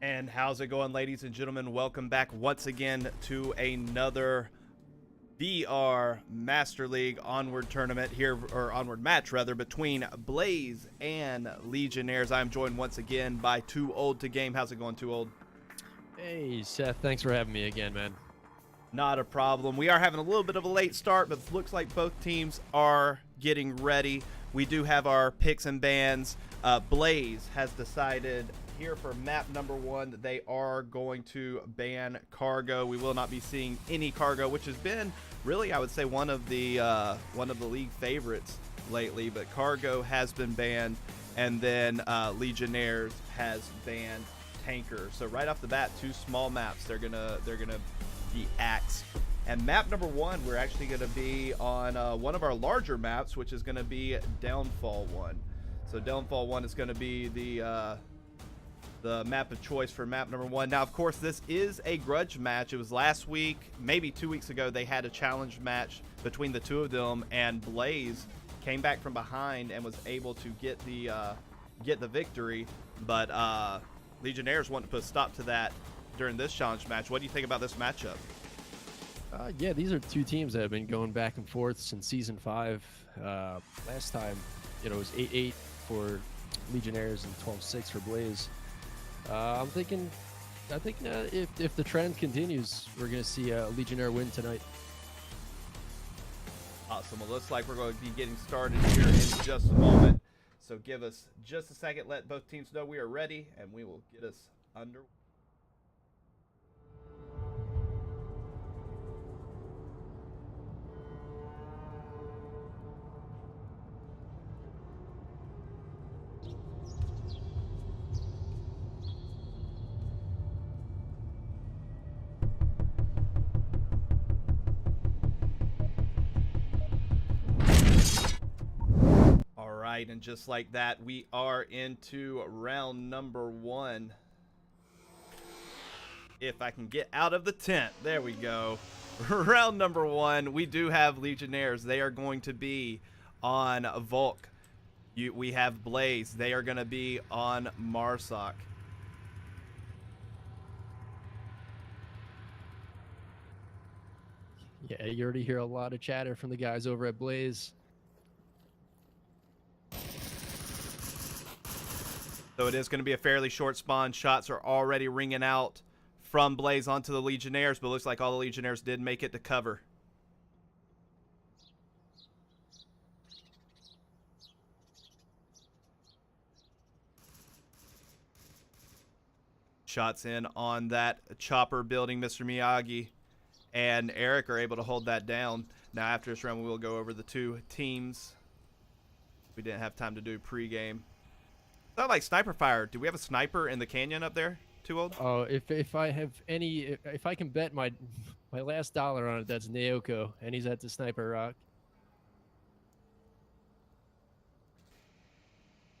And how's it going, ladies and gentlemen? Welcome back once again to another VR Master League Onward tournament here, or Onward match rather, between Blaze and Legionnaires. I'm joined once again by Too Old to Game. How's it going, Too Old? Hey, Seth. Thanks for having me again, man. Not a problem. We are having a little bit of a late start, but looks like both teams are getting ready. We do have our picks and bans. Blaze has decided here for map number 1 that they are going to ban cargo. We will not be seeing any cargo, which has been really, I would say, one of the league favorites lately. But cargo has been banned, and then Legionnaires has banned tanker. So right off the bat, two small maps. They're gonna be axed. And map number 1, we're actually going to be on one of our larger maps, which is going to be Downfall 1. So Downfall 1 is going to be the map of choice for map number 1. Now, of course, this is a grudge match. It was last week, maybe 2 weeks ago, they had a challenge match between the two of them, and Blaze came back from behind and was able to get the victory. But Legionnaires want to put a stop to that during this challenge match. What do you think about this matchup? Yeah, these are two teams that have been going back and forth since Season 5. Last time, it was 8-8 for Legionnaires and 12-6 for Blaze. I think if the trend continues, we're going to see a Legionnaire win tonight. Awesome. Well, looks like we're going to be getting started here in just a moment. So give us just a second. Let both teams know we are ready, and we will get us underway. And just like that, we are into round number 1. If I can get out of the tent, there we go. Round number 1, we do have Legionnaires. They are going to be on Volk. We have Blaze. They are going to be on Marsoc. Yeah, you already hear a lot of chatter from the guys over at Blaze. So it is going to be a fairly short spawn. Shots are already ringing out from Blaze onto the Legionnaires, but it looks like all the Legionnaires did make it to cover. Shots in on that chopper building. Mr. Miyagi and Eric are able to hold that down. Now after this round, we will go over the two teams. We didn't have time to do pregame. Sound like sniper fire. Do we have a sniper in the canyon up there? Too Old? Oh, if I have any, if I can bet my last dollar on it, that's Naoko, and he's at the sniper rock.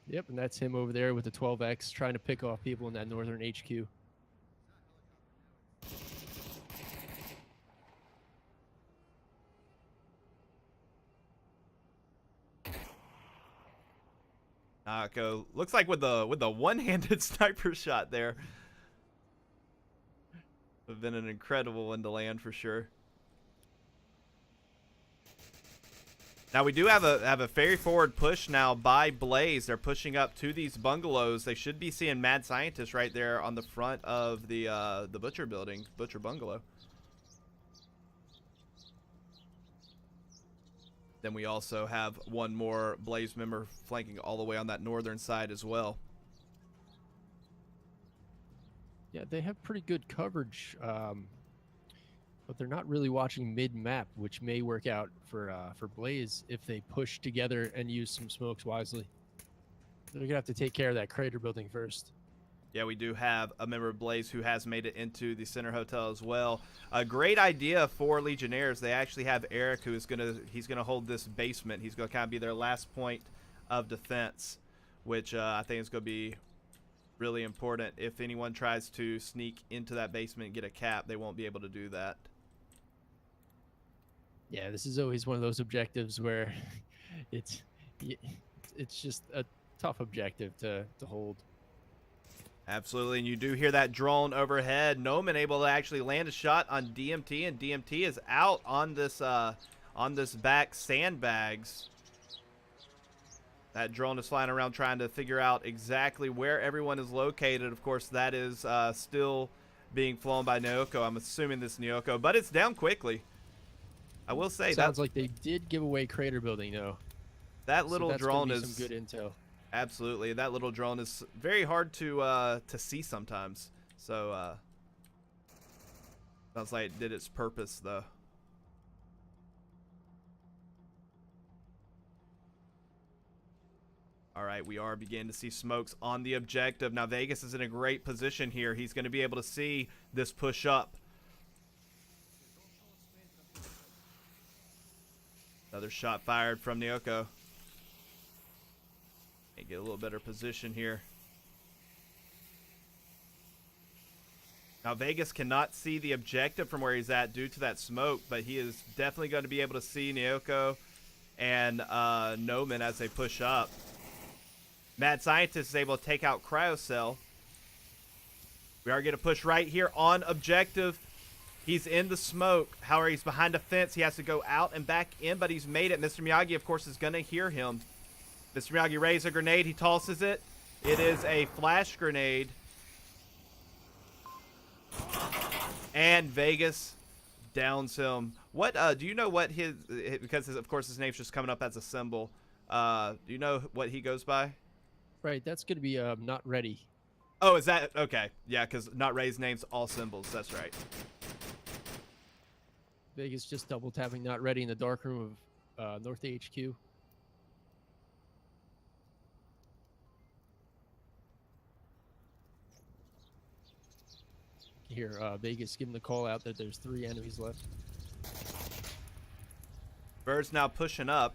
Yep, and that's him over there with the 12X trying to pick off people in that northern HQ. Go looks like with the one-handed sniper shot there. Would have been an incredible one to land for sure. Now we do have a very forward push now by Blaze. They're pushing up to these bungalows. They should be seeing Mad Scientist right there on the front of the Butcher building, Butcher Bungalow. Then we also have one more Blaze member flanking all the way on that northern side as well. Yeah, they have pretty good coverage, but they're not really watching mid-map, which may work out for Blaze if they push together and use some smokes wisely. They're going to have to take care of that crater building first. Yeah, we do have a member of Blaze who has made it into the center hotel as well. A great idea for Legionnaires. They actually have Eric, who is he's gonna hold this basement. He's gonna kind of be their last point of defense, which I think is gonna be really important. If anyone tries to sneak into that basement and get a cap, they won't be able to do that. Yeah, this is always one of those objectives where it's just a tough objective to hold. Absolutely, and you do hear that drone overhead. Noman able to actually land a shot on DMT, and DMT is out on this back sandbags. That drone is flying around trying to figure out exactly where everyone is located. Of course, that is still being flown by Nyoko. I'm assuming this Nyoko, but it's down quickly. I will say sounds like they did give away crater building though. That little so that's drone gonna be is some good intel. Absolutely, that little drone is very hard to see sometimes. So sounds like it did its purpose though. All right, we are beginning to see smokes on the objective. Now Vegas is in a great position here. He's going to be able to see this push up. Another shot fired from Nyoko. And get a little better position here. Now Vegas cannot see the objective from where he's at due to that smoke, but he is definitely going to be able to see Nyoko and Noman as they push up. Mad Scientist is able to take out Cryocell. We are going to push right here on objective. He's in the smoke. However, he's behind a fence. He has to go out and back in, but he's made it. Mr. Miyagi, of course, is going to hear him. Mr. Miyagi raises a grenade. He tosses it. It is a flash grenade. And Vegas downs him. What do you know what his, because of course his name's just coming up as a symbol. Do you know what he goes by? Right, that's going to be not ready. Oh, is that okay? Yeah, because not ready's name's all symbols. That's right. Vegas just double tapping not ready in the dark room of North HQ. Here, Vegas giving the call out that there's 3 enemies left. Bird's now pushing up.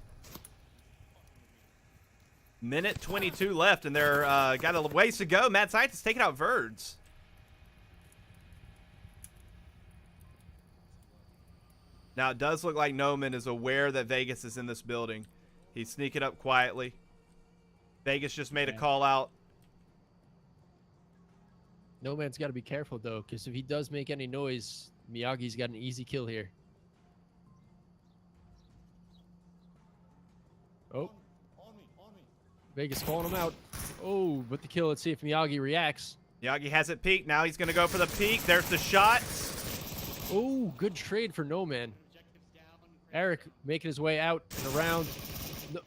Minute 22 left, and they're got a ways to go. Mad Scientist taking out Verds. Now, it does look like Noman is aware that Vegas is in this building. He's sneaking up quietly. Vegas just made a call out. No Man's got to be careful, though, because if he does make any noise, Miyagi's got an easy kill here. Oh. Vegas calling him out. Oh, but the kill. Let's see if Miyagi reacts. Miyagi has it peaked. Now he's going to go for the peak. There's the shot. Oh, good trade for No Man. Eric making his way out and around.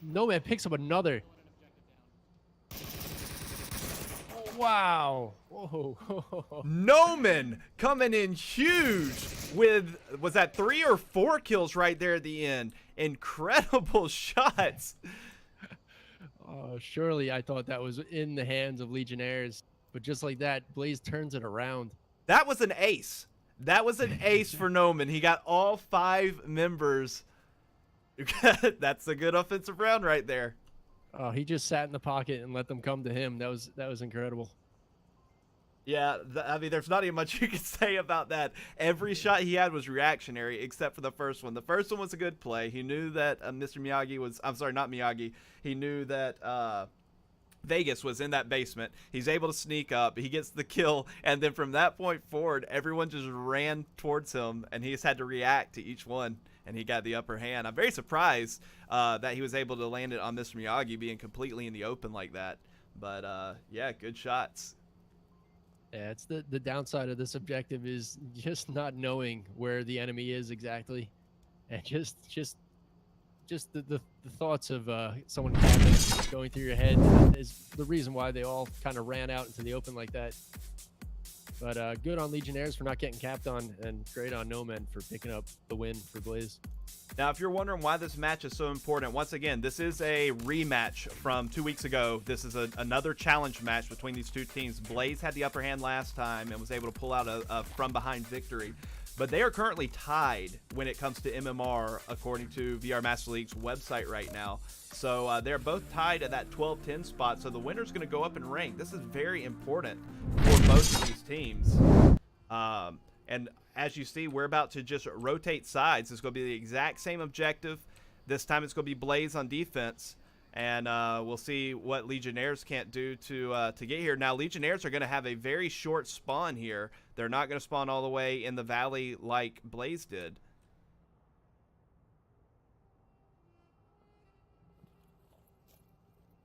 No Man picks up another. Oh, wow. Whoa. Noman coming in huge with, was that 3 or 4 kills right there at the end? Incredible shots. Surely I thought that was in the hands of Legionnaires, but just like that, Blaze turns it around. That was an ace. That was an ace for Noman. He got all 5 members. That's a good offensive round right there. He just sat in the pocket and let them come to him. That was incredible. Yeah, I mean, there's not even much you can say about that. Every shot he had was reactionary, except for the first one. The first one was a good play. He knew that Mr. Miyagi was, I'm sorry, not Miyagi. He knew that Vegas was in that basement. He's able to sneak up. He gets the kill, and then from that point forward, everyone just ran towards him, and he just had to react to each one, and he got the upper hand. I'm very surprised that he was able to land it on Mr. Miyagi being completely in the open like that. But, yeah, good shots. Yeah, it's the downside of this objective is just not knowing where the enemy is exactly, and just the thoughts of someone going through your head is the reason why they all kind of ran out into the open like that. But good on Legionnaires for not getting capped on, and great on No Man for picking up the win for Blaze. Now, if you're wondering why this match is so important, once again, this is a rematch from 2 weeks ago. This is another challenge match between these two teams. Blaze had the upper hand last time and was able to pull out a from-behind victory. But they are currently tied when it comes to MMR, according to VR Master League's website right now. So they're both tied at that 12-10 spot, so the winner's going to go up in rank. This is very important for both of these teams. And as you see, we're about to just rotate sides. It's going to be the exact same objective. This time it's going to be Blaze on defense. And we'll see what Legionnaires can't do to get here. Now, Legionnaires are going to have a very short spawn here. They're not going to spawn all the way in the valley like Blaze did.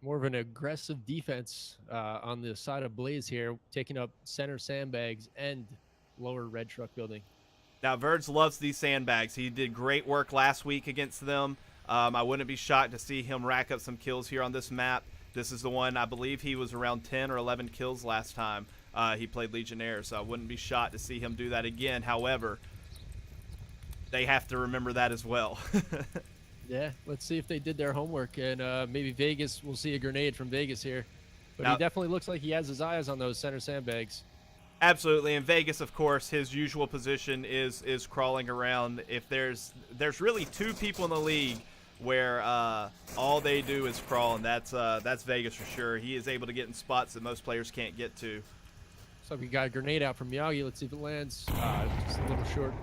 More of an aggressive defense on the side of Blaze here, taking up center sandbags and lower red truck building. Now, Verge loves these sandbags. He did great work last week against them. I wouldn't be shocked to see him rack up some kills here on this map. This is the one, I believe he was around 10 or 11 kills last time he played Legionnaires, so I wouldn't be shocked to see him do that again. However, they have to remember that as well. Yeah, let's see if they did their homework, and maybe Vegas, we'll see a grenade from Vegas here. But now, he definitely looks like he has his eyes on those center sandbags. Absolutely, and Vegas, of course, his usual position is crawling around. If there's really two people in the league where all they do is crawl, and that's Vegas for sure. He is able to get in spots that most players can't get to. So we got a grenade out from Miyagi. Let's see if it lands. Just a little short.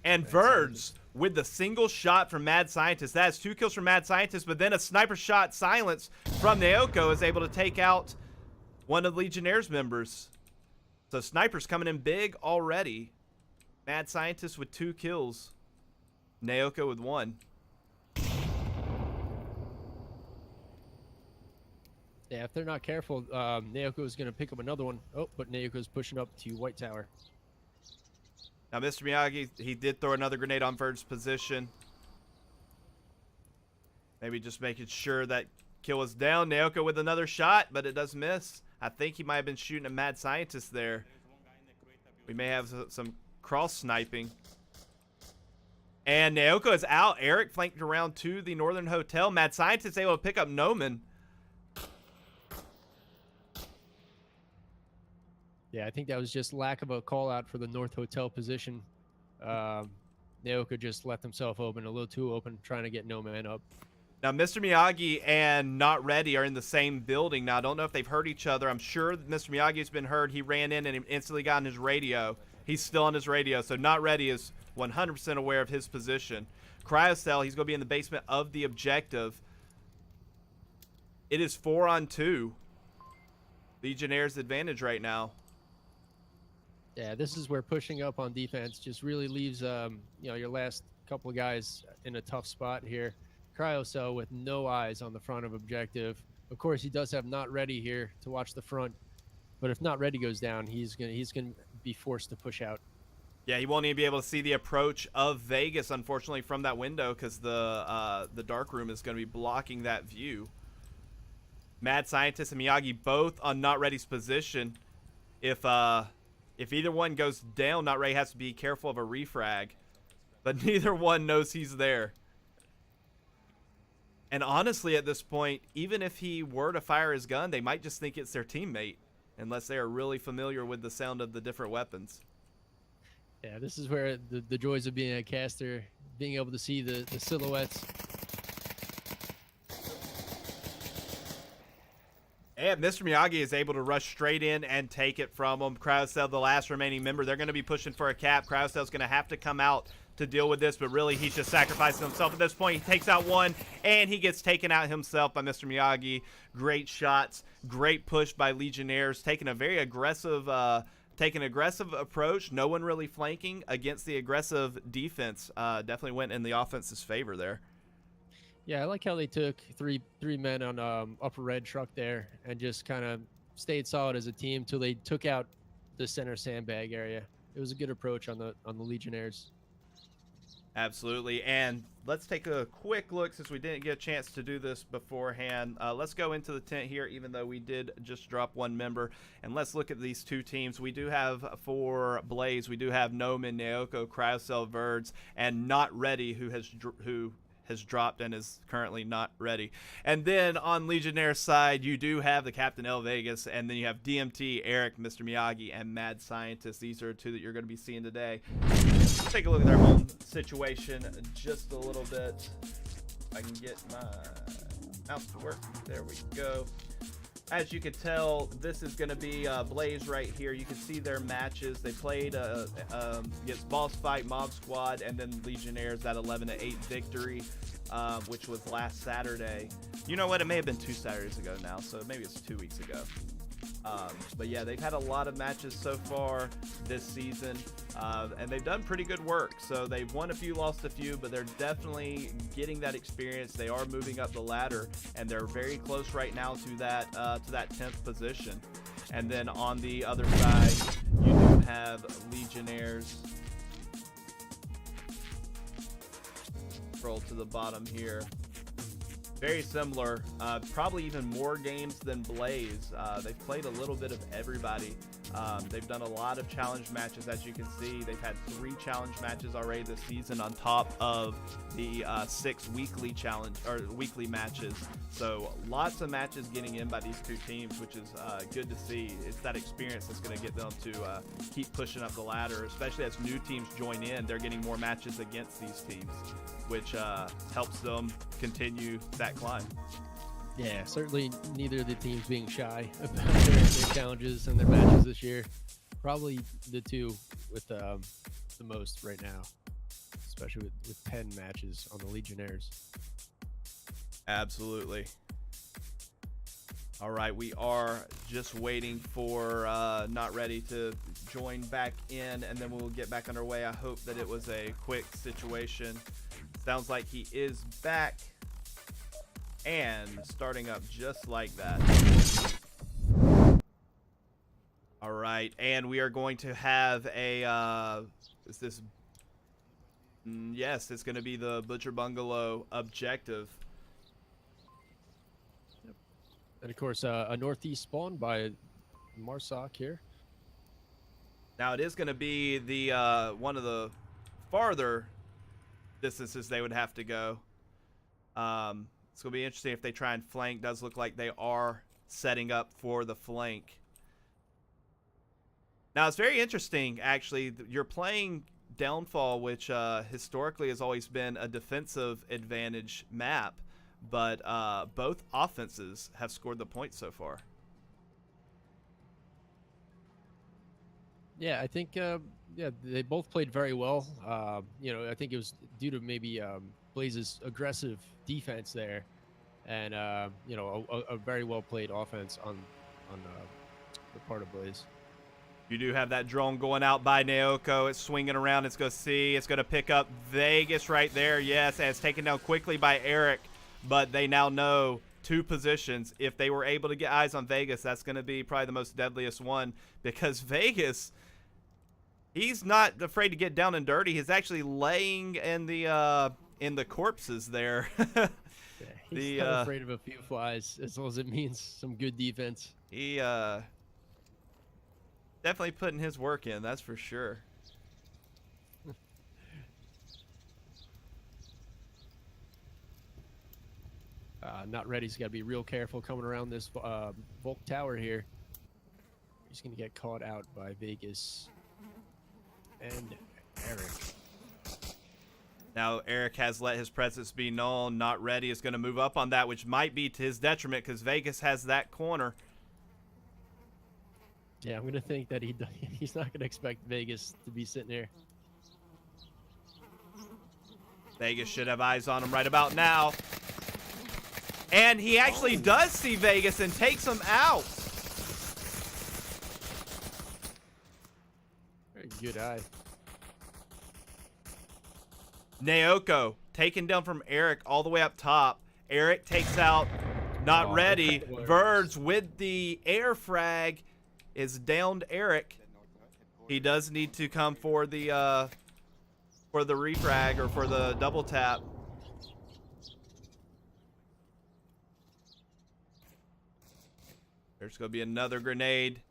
And Verge with the single shot from Mad Scientist. That's 2 kills from Mad Scientist, but then a sniper shot silence from Naoko is able to take out one of the Legionnaires members. So Sniper's coming in big already. Mad Scientist with 2 kills. Naoko with 1. Yeah, if they're not careful, Naoko is going to pick up another one. Oh, but Naoko's pushing up to White Tower. Now, Mr. Miyagi, he did throw another grenade on Verge's position. Maybe just making sure that kill was down. Naoko with another shot, but it does miss. I think he might have been shooting a Mad Scientist there. We may have some cross sniping. And Naoko is out. Eric flanked around to the Northern Hotel. Mad Scientist able to pick up Noman. Yeah, I think that was just lack of a call out for the North Hotel position. Naoko just left himself open, a little too open, trying to get no man up. Now, Mr. Miyagi and Not Ready are in the same building. Now, I don't know if they've heard each other. I'm sure that Mr. Miyagi's been heard. He ran in and he instantly got on his radio. He's still on his radio, so Not Ready is 100% aware of his position. Cryocell, he's going to be in the basement of the objective. It is 4-on-2. Legionnaires' advantage right now. Yeah, this is where pushing up on defense just really leaves your last couple of guys in a tough spot here. Cryocell with no eyes on the front of objective. Of course, he does have Not Ready here to watch the front, but if Not Ready goes down, he's gonna be forced to push out. Yeah, he won't even be able to see the approach of Vegas, unfortunately, from that window because the dark room is going to be blocking that view. Mad Scientist and Miyagi both on Not Ready's position. If either one goes down, Not Ready has to be careful of a refrag. But neither one knows he's there. And honestly, at this point, even if he were to fire his gun, they might just think it's their teammate, unless they are really familiar with the sound of the different weapons. Yeah, this is where the joys of being a caster, being able to see the silhouettes. And Mr. Miyagi is able to rush straight in and take it from him. Cryocell, the last remaining member, they're going to be pushing for a cap. Cryocell's going to have to come out to deal with this, but really he's just sacrificing himself at this point. He takes out one, and he gets taken out himself by Mr. Miyagi. Great shots, great push by Legionnaires, taking a very aggressive approach. No one really flanking against the aggressive defense. Definitely went in the offense's favor there. Yeah, I like how they took three men on upper red truck there and just kind of stayed solid as a team till they took out the center sandbag area. It was a good approach on the Legionnaires. Absolutely, and let's take a quick look since we didn't get a chance to do this beforehand. Let's go into the tent here, even though we did just drop one member, and let's look at these two teams. We do have for Blaze, we do have Noman, Naoko, Cryocell, Verds, and Not Ready, who has dropped and is currently not ready. And then on Legionnaire's side, you do have the Captain L Vegas, and then you have DMT, Eric, Mr. Miyagi, and Mad Scientist. These are two that you're going to be seeing today. Let's take a look at their home situation just a little bit. I can get my mouse to work. There we go. As you can tell, this is going to be Blaze right here. You can see their matches. They played against Boss Fight, Mob Squad, and then Legionnaires, that 11-8 victory, which was last Saturday. You know what? It may have been 2 Saturdays ago now, so maybe it's 2 weeks ago. But yeah, they've had a lot of matches so far this season, and they've done pretty good work. So they've won a few, lost a few, but they're definitely getting that experience. They are moving up the ladder, and they're very close right now to that 10th position. And then on the other side, you do have Legionnaires. Scroll to the bottom here. Very similar, probably even more games than Blaze. They've played a little bit of everybody. They've done a lot of challenge matches, as you can see. They've had 3 challenge matches already this season on top of the 6 weekly challenge or weekly matches. So lots of matches getting in by these 2 teams, which is good to see. It's that experience that's going to get them to keep pushing up the ladder, especially as new teams join in. They're getting more matches against these teams, which helps them continue that climb. Yeah, certainly neither of the teams being shy about their challenges and their matches this year. Probably the 2 with the most right now, especially with 10 matches on the Legionnaires. Absolutely. All right, we are just waiting for Not Ready to join back in, and then we'll get back underway. I hope that it was a quick situation. Sounds like he is back and starting up just like that. All right, and we are going to have a yes, it's going to be the Butcher Bungalow objective. Yep. And of course, a northeast spawn by Marsoc here. Now it is going to be the one of the farther distances they would have to go. It's going to be interesting if they try and flank. Does look like they are setting up for the flank. Now, it's very interesting, actually. You're playing Downfall, which historically has always been a defensive advantage map, but both offenses have scored the points so far. Yeah, I think yeah, they both played very well. You know, I think it was due to maybe Blaze's aggressive defense there, and you know, a very well played offense on the part of Blaze. You do have that drone going out by Naoko. It's swinging around. It's going to see. It's going to pick up Vegas right there. Yes, and it's taken down quickly by Eric, but they now know 2 positions. If they were able to get eyes on Vegas, that's going to be probably the most deadliest one, because Vegas, he's not afraid to get down and dirty. He's actually laying in the corpses there. Yeah, he's not afraid of a few flies, as long as it means some good defense. He definitely putting his work in, that's for sure. Not Ready's got to be real careful coming around this Volk tower here. He's going to get caught out by Vegas and Eric. Now Eric has let his presence be known. Not Ready is going to move up on that, which might be to his detriment, because Vegas has that corner. Yeah, I'm going to think that he's not going to expect Vegas to be sitting there. Vegas should have eyes on him right about now. And he actually does see Vegas and takes him out. Very good eye. Naoko taken down from Eric all the way up top. Eric takes out Not Ready. Verge with the air frag is downed Eric. He does need to come for the refrag or for the double tap. There's going to be another grenade.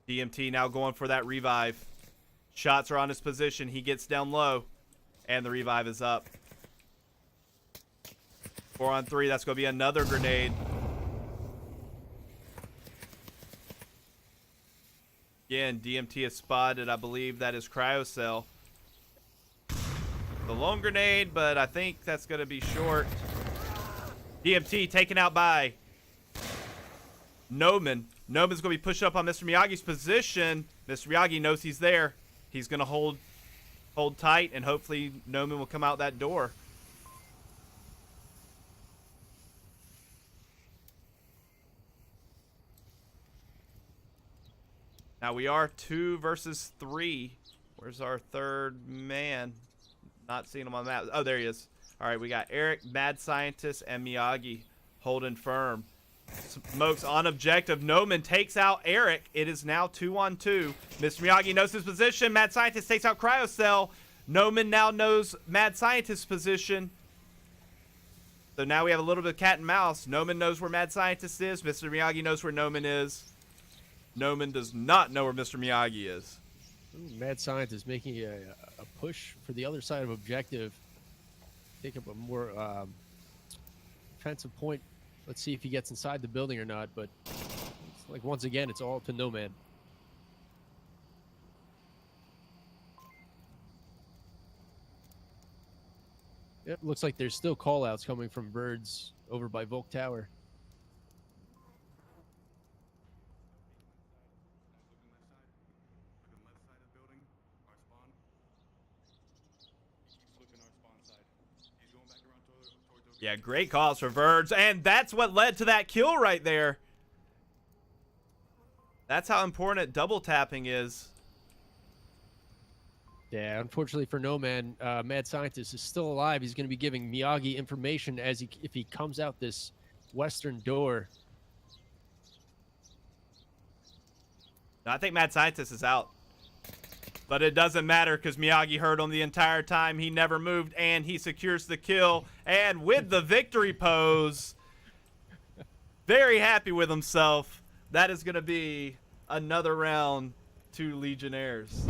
DMT now going for that revive. Shots are on his position. He gets down low, and the revive is up. 4 on 3. That's going to be another grenade. Again, DMT is spotted. I believe that is Cryocell. The lone grenade, but I think that's going to be short. DMT taken out by Noman's going to be pushed up on Mr. Miyagi's position. Mr. Miyagi knows he's there. He's going to hold tight, and hopefully Noman will come out that door. Now we are 2 versus 3. Where's our third man? Not seeing him on the map. Oh, there he is. All right, we got Eric, Mad Scientist, and Miyagi holding firm. Smokes on objective. Noman takes out Eric. It is now 2-on-2. Mr. Miyagi knows his position. Mad Scientist takes out Cryocell. Noman now knows Mad Scientist's position. So now we have a little bit of cat and mouse. Noman knows where Mad Scientist is. Mr. Miyagi knows where Noman is. Noman does not know where Mr. Miyagi is. Ooh, Mad Scientist making a push for the other side of objective. Take up a more defensive point. Let's see if he gets inside the building or not, but it's like once again, it's all up to Noman. It looks like there's still call-outs coming from Birds over by Volk Tower. Yeah, great calls for Verds, and that's what led to that kill right there. That's how important double tapping is. Yeah, unfortunately for Noman, Mad Scientist is still alive. He's going to be giving Miyagi information if he comes out this western door. No, I think Mad Scientist is out. But it doesn't matter because Miyagi heard him the entire time. He never moved, and he secures the kill. And with the victory pose, very happy with himself. That is going to be another round to Legionnaires.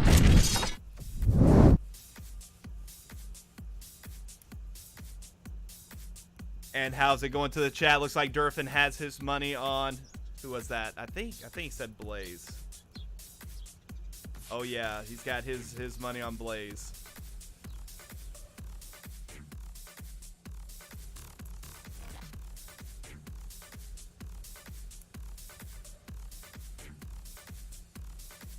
And how's it going to the chat? Looks like Durfin has his money on. Who was that? I think he said Blaze. Oh yeah, he's got his money on Blaze.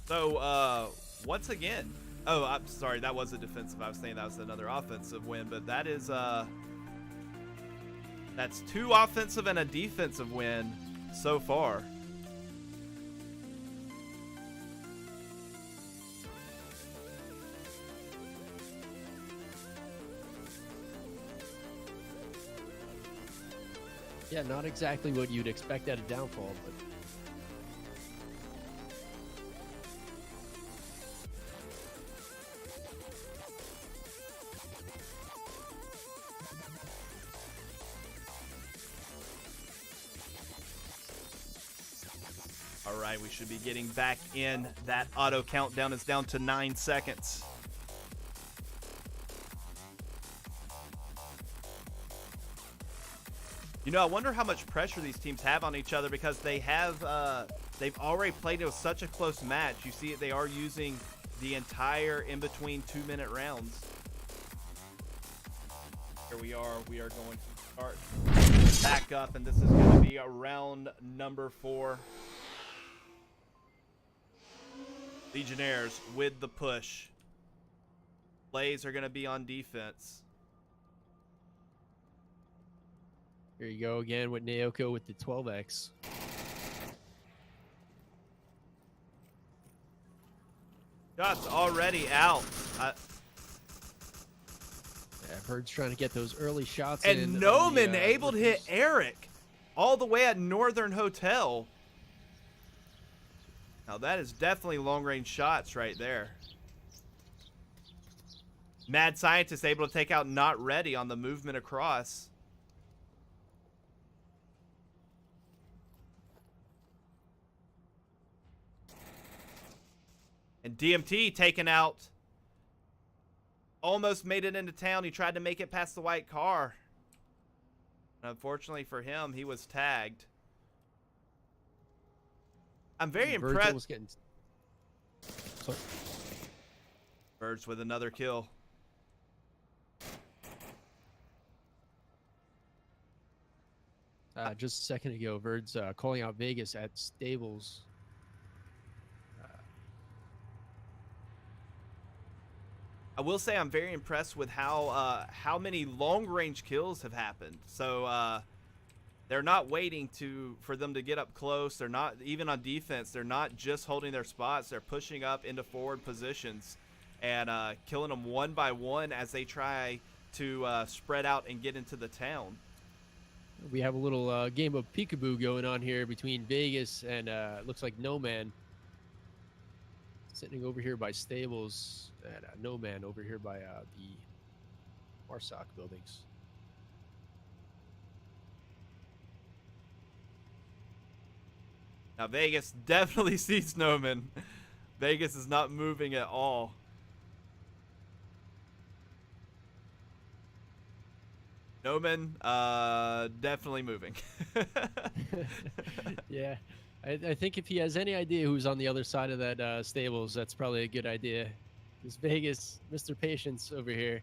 So once again, oh, I'm sorry, that was a defensive. I was saying that was another offensive win, but that is that's 2 offensive and a defensive win so far. Yeah, not exactly what you'd expect at a downfall, but all right, we should be getting back in. That auto countdown is down to 9 seconds. You know, I wonder how much pressure these teams have on each other because they have, they've already played. It was such a close match. You see it, they are using the entire in-between 2-minute rounds. Here we are going to start back up, and this is going to be a round number 4. Legionnaires with the push. Blaze are going to be on defense. here you go again with Naoko with the 12x. Shots already out. Yeah, Bird's trying to get those early shots And in. Noman able to hit Eric all the way at Northern Hotel. Now that is definitely long-range shots right there. Mad Scientist able to take out Not Ready on the movement across. And DMT taken out. Almost made it into town. He tried to make it past the white car. Unfortunately for him, he was tagged. I'm very impressed. Birds with another kill. Just a second ago, Verd's calling out Vegas at stables. I will say I'm very impressed with how many long range kills have happened. So they're not waiting for them to get up close. They're not even on defense. They're not just holding their spots. They're pushing up into forward positions and killing them one by one as they try to spread out and get into the town. We have a little game of peekaboo going on here between Vegas and looks like No Man. Sitting over here by stables, and No Man over here by the Marsoc buildings. Now Vegas definitely sees Noman. Vegas is not moving at all. Noman, definitely moving. Yeah, I think if he has any idea who's on the other side of that stables, that's probably a good idea. This Vegas, Mr. Patience over here.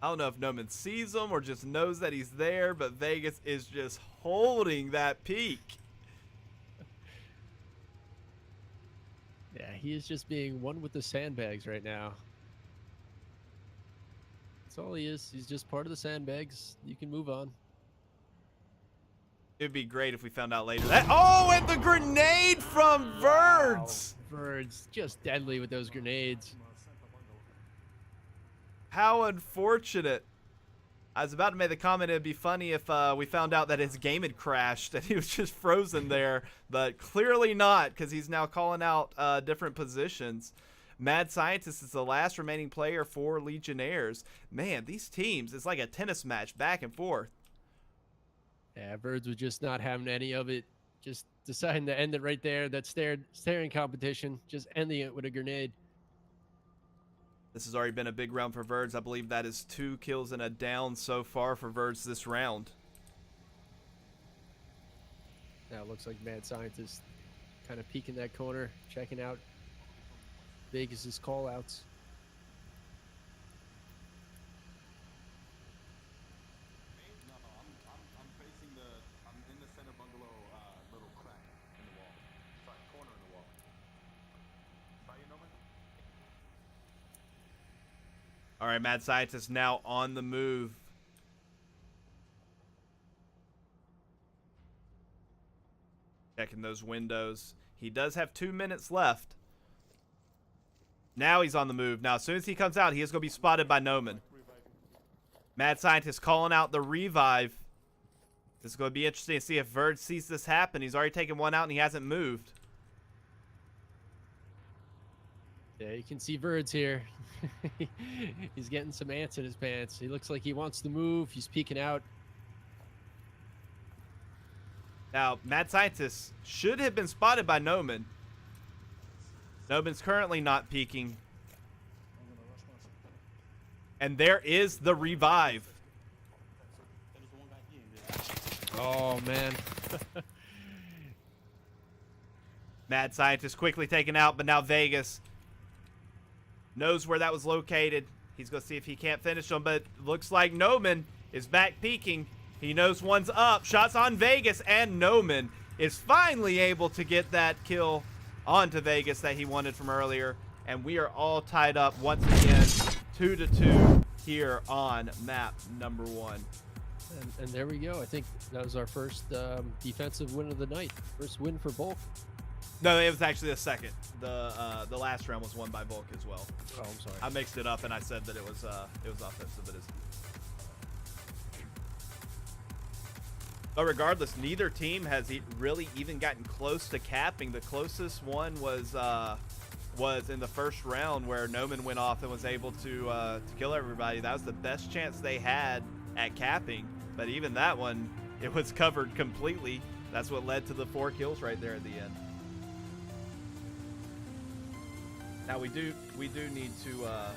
I don't know if Noman sees him or just knows that he's there, but Vegas is just holding that peak. Yeah, he is just being one with the sandbags right now. That's all he is. He's just part of the sandbags. You can move on. It'd be great if we found out later that. Oh, and the grenade from Verds! Wow. Verds just deadly with those grenades. How unfortunate. I was about to make the comment it'd be funny if we found out that his game had crashed and he was just frozen there, but clearly not, because he's now calling out different positions. Mad Scientist is the last remaining player for Legionnaires. Man, these teams, it's like a tennis match back and forth. Yeah, Verds was just not having any of it. Just deciding to end it right there. That staring competition, just ending it with a grenade. This has already been a big round for Verds. I believe that is 2 kills and a down so far for Verds this round. Now it looks like Mad Scientist kind of peeking that corner, checking out Vegas's call-outs. I'm facing I'm in the center bungalow little crack in the wall. Sorry, corner in the wall. Sorry, you know me? All right, Mad Scientist now on the move. Checking those windows. He does have 2 minutes left. Now he's on the move. Now, as soon as he comes out, he is going to be spotted by Noman. Mad Scientist calling out the revive. This is going to be interesting to see if Verd sees this happen. He's already taken one out and he hasn't moved. Yeah, you can see Verds here. He's getting some ants in his pants. He looks like he wants to move. He's peeking out. Now, Mad Scientist should have been spotted by Noman. Noman's currently not peeking. And there is the revive. Oh, man. Mad Scientist quickly taken out, but now Vegas knows where that was located. He's going to see if he can't finish them, but looks like Noman is back peeking. He knows one's up. Shots on Vegas, and Noman is finally able to get that kill onto Vegas that he wanted from earlier. And we are all tied up once again, 2-2 here on map number 1. And there we go. I think that was our first defensive win of the night. First win for Volk. No, it was actually the second. The last round was won by Volk as well. Oh, I'm sorry. I mixed it up and I said that it was offensive. It isn't. But regardless, neither team has really even gotten close to capping. The closest one was in the first round where Noman went off and was able to kill everybody. That was the best chance they had at capping. But even that one, it was covered completely. That's what led to the 4 kills right there at the end. Now we do need to draw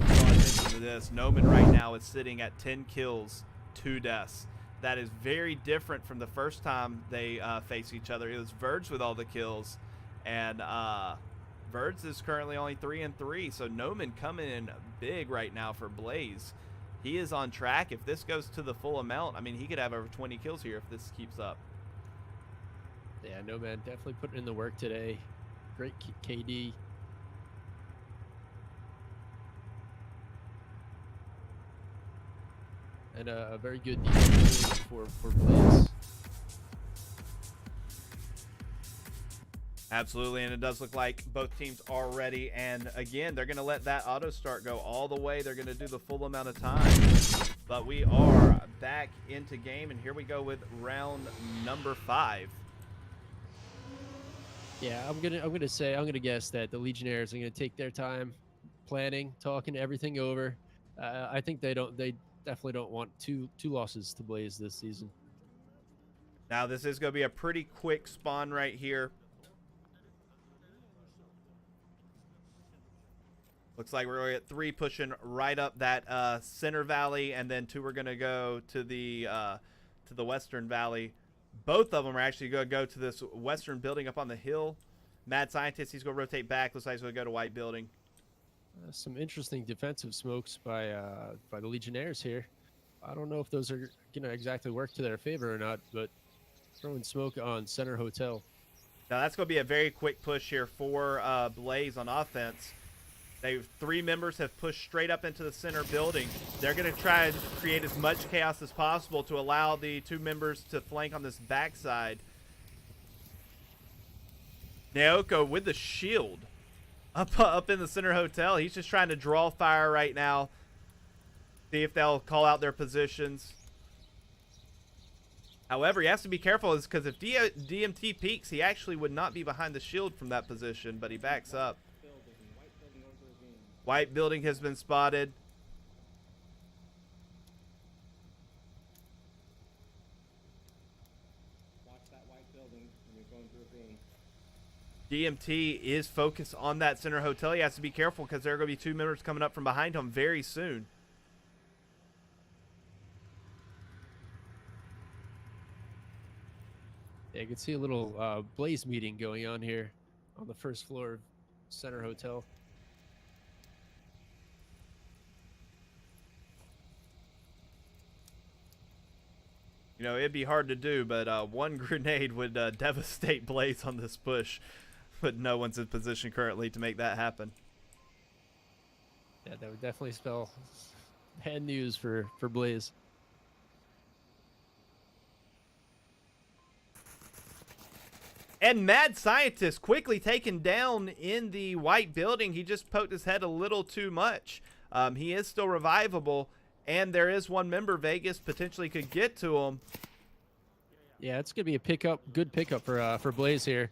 attention to this. Noman right now is sitting at 10 kills, 2 deaths. That is very different from the first time they faced each other. It was Verge with all the kills, and Verds is currently only 3-3, so Noman coming in big right now for Blaze. He is on track. If this goes to the full amount, I mean, he could have over 20 kills here if this keeps up. Yeah, no man, definitely putting in the work today. Great KD. And a very good defense for Blaze. Absolutely, and it does look like both teams are ready. And again, they're going to let that auto start go all the way. They're going to do the full amount of time. But we are back into game, and here we go with round number 5. Yeah, I'm gonna guess that the Legionnaires are gonna take their time, planning, talking everything over. I think they definitely don't want two losses to Blaze this season. Now this is going to be a pretty quick spawn right here. Looks like we're going to get 3 pushing right up that center valley, and then 2 are going to go to the western valley. Both of them are actually going to go to this western building up on the hill. Mad Scientist, he's going to rotate back. Looks like he's going to go to white building. Some interesting defensive smokes by the Legionnaires here. I don't know if those are going to exactly work to their favor or not, but throwing smoke on center hotel. Now that's going to be a very quick push here for Blaze on offense. 3 members have pushed straight up into the center building. They're going to try to create as much chaos as possible to allow the 2 members to flank on this backside. Naoko with the shield up in the center hotel. He's just trying to draw fire right now. See if they'll call out their positions. However, he has to be careful because if DMT peeks, he actually would not be behind the shield from that position, but he backs up. White building has been spotted. Watch that white building when you're going through a beam. DMT is focused on that center hotel. He has to be careful because there are going to be 2 members coming up from behind him very soon. Yeah, you can see a little Blaze meeting going on here on the first floor of center hotel. You know, it'd be hard to do, but 1 grenade would devastate Blaze on this push. But no one's in position currently to make that happen. Yeah, that would definitely spell bad news for Blaze. And Mad Scientist quickly taken down in the white building. He just poked his head a little too much. He is still revivable. And there is 1 member Vegas potentially could get to him. Yeah, it's gonna be a good pickup for Blaze here.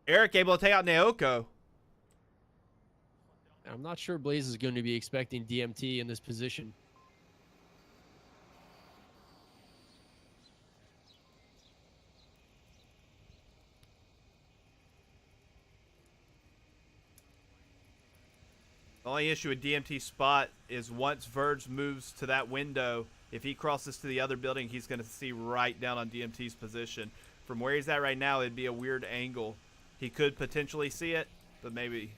Eric able to take out Naoko. I'm not sure Blaze is going to be expecting DMT in this position. The only issue with DMT spot is once Verge moves to that window, if he crosses to the other building, he's going to see right down on DMT's position. From where he's at right now, it'd be a weird angle. He could potentially see it, but maybe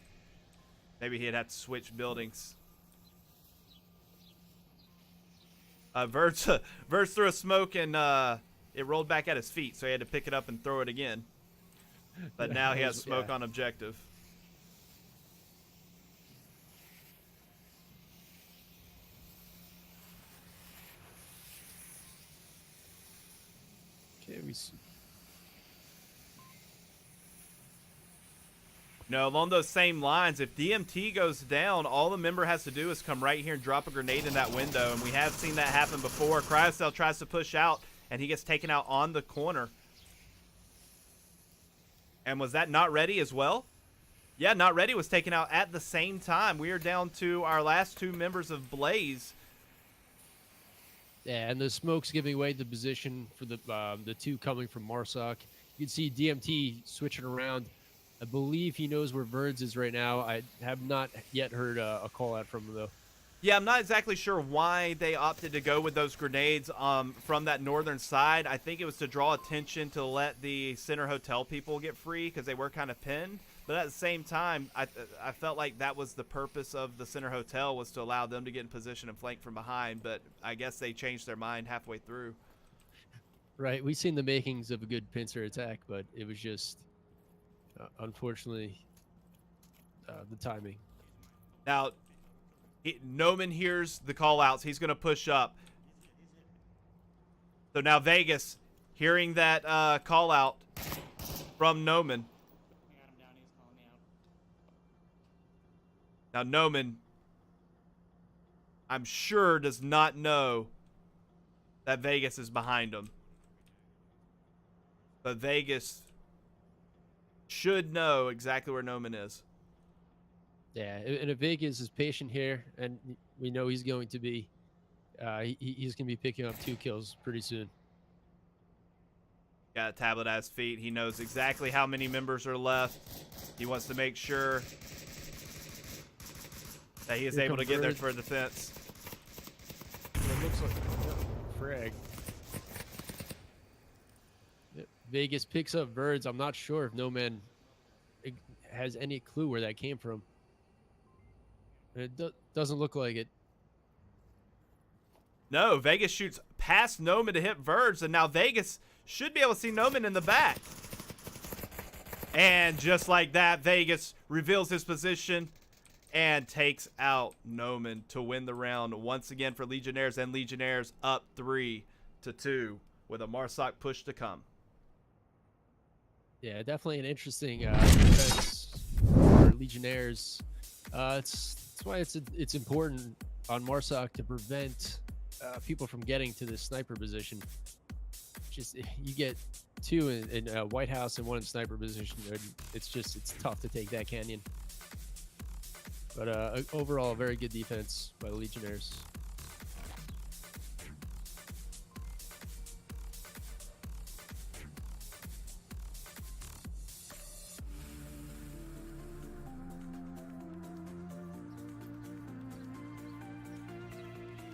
he'd have to switch buildings. Verge threw a smoke and it rolled back at his feet, so he had to pick it up and throw it again. But now he has smoke on objective. Okay, we see. No, along those same lines, if DMT goes down, all the member has to do is come right here and drop a grenade in that window, and we have seen that happen before. Cryocell tries to push out, and he gets taken out on the corner. And was that Not Ready as well? Yeah, Not Ready was taken out at the same time. We are down to our last 2 members of Blaze. Yeah, and the smoke's giving away the position for the 2 coming from Marsoc. You can see DMT switching around. I believe he knows where Verds is right now. I have not yet heard a call out from him, though. Yeah, I'm not exactly sure why they opted to go with those grenades from that northern side. I think it was to draw attention to let the center hotel people get free because they were kind of pinned. But at the same time, I felt like that was the purpose of the center hotel, was to allow them to get in position and flank from behind. But I guess they changed their mind halfway through. Right. We've seen the makings of a good pincer attack, but it was just, unfortunately, the timing. Now, Noman hears the call outs. He's going to push up. So now Vegas, hearing that call out from Noman. I got him down. He's calling me out. Now, Noman, I'm sure, does not know that Vegas is behind him. But Vegas should know exactly where Noman is. Yeah, and if Vegas is patient here, and we know he's going to be, he's going to be picking up 2 kills pretty soon. Got a tablet at his feet. He knows exactly how many members are left. He wants to make sure that he is able to get there for defense. It looks like frag. Vegas picks up Verds. I'm not sure if No Man has any clue where that came from. It doesn't look like it. No, Vegas shoots past Noman to hit Verge, and now Vegas should be able to see Noman in the back. And just like that, Vegas reveals his position and takes out Noman to win the round once again for Legionnaires, and Legionnaires up 3-2 with a Marsoc push to come. Yeah, definitely an interesting defense for Legionnaires. That's why it's important on Marsoc to prevent people from getting to this sniper position. Just you get 2 in White House and 1 in sniper position. It's tough to take that canyon. But overall, very good defense by the Legionnaires.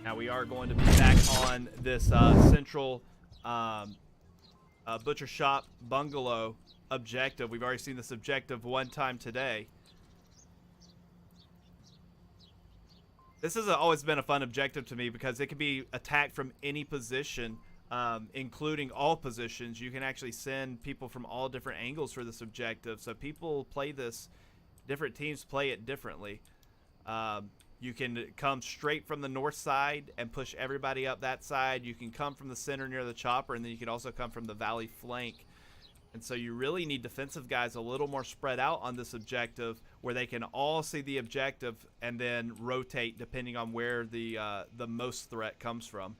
Now we are going to be back on this central butcher shop bungalow objective. We've already seen this objective one time today. This has always been a fun objective to me because it can be attacked from any position, including all positions. You can actually send people from all different angles for this objective. So people play this, different teams play it differently. You can come straight from the north side and push everybody up that side. You can come from the center near the chopper, and then you can also come from the valley flank. And so you really need defensive guys a little more spread out on this objective, where they can all see the objective and then rotate depending on where the most threat comes from.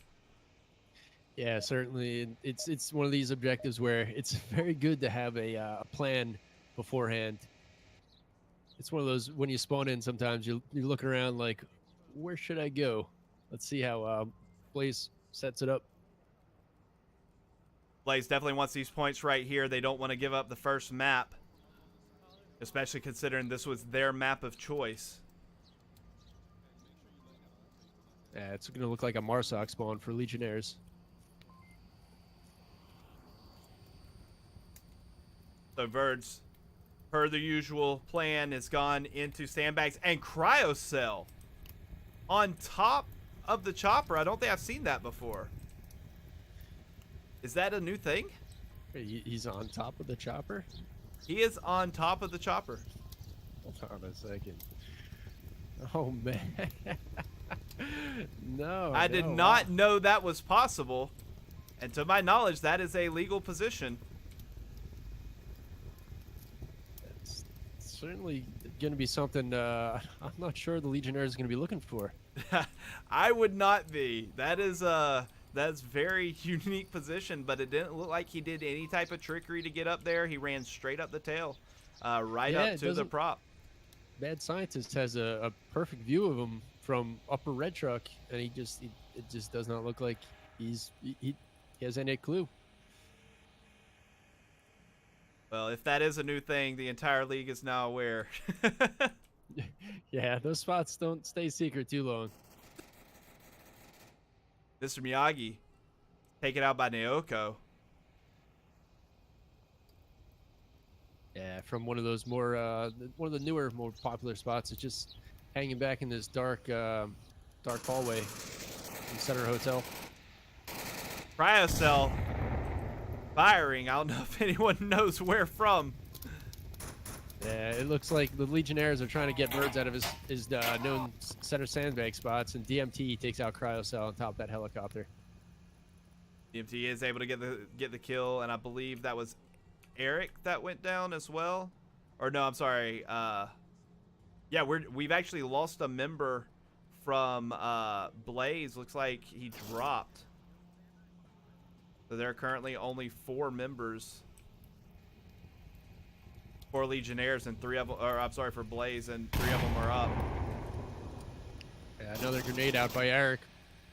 Yeah, certainly. It's one of these objectives where it's very good to have a plan beforehand. It's one of those, when you spawn in, sometimes you're looking around like, where should I go? Let's see how Blaze sets it up. Blaze definitely wants these points right here. They don't want to give up the first map, especially considering this was their map of choice. Yeah, it's going to look like a Marsoc spawn for Legionnaires. So Verds, per the usual plan, has gone into sandbags and cryocell on top of the chopper. I don't think I've seen that before. Is that a new thing? He's on top of the chopper? He is on top of the chopper. Hold on a second. Oh, man. No. I did not know that was possible. And to my knowledge, that is a legal position. It's certainly going to be something I'm not sure the Legionnaires is going to be looking for. I would not be. That's very unique position, but it didn't look like he did any type of trickery to get up there. He ran straight up the tail, right up to the prop. Bad Scientist has a perfect view of him from upper red truck, and it just does not look like he has any clue. Well, if that is a new thing, the entire league is now aware. Yeah, those spots don't stay secret too long. Mr. Miyagi, taken out by Naoko. Yeah, from one of those more one of the newer, more popular spots. It's just hanging back in this dark hallway in Center Hotel. Cryocell firing. I don't know if anyone knows where from. Yeah, it looks like the Legionnaires are trying to get Birds out of his known center sandbag spots, and DMT takes out Cryocell on top of that helicopter. DMT is able to get the kill, and I believe that was Eric that went down as well. Or no, I'm sorry. Yeah, we've actually lost a member from Blaze. Looks like he dropped. So there are currently only 4 members for Legionnaires, and 3 of them, or I'm sorry, for Blaze, and 3 of them are up. Yeah, another grenade out by Eric.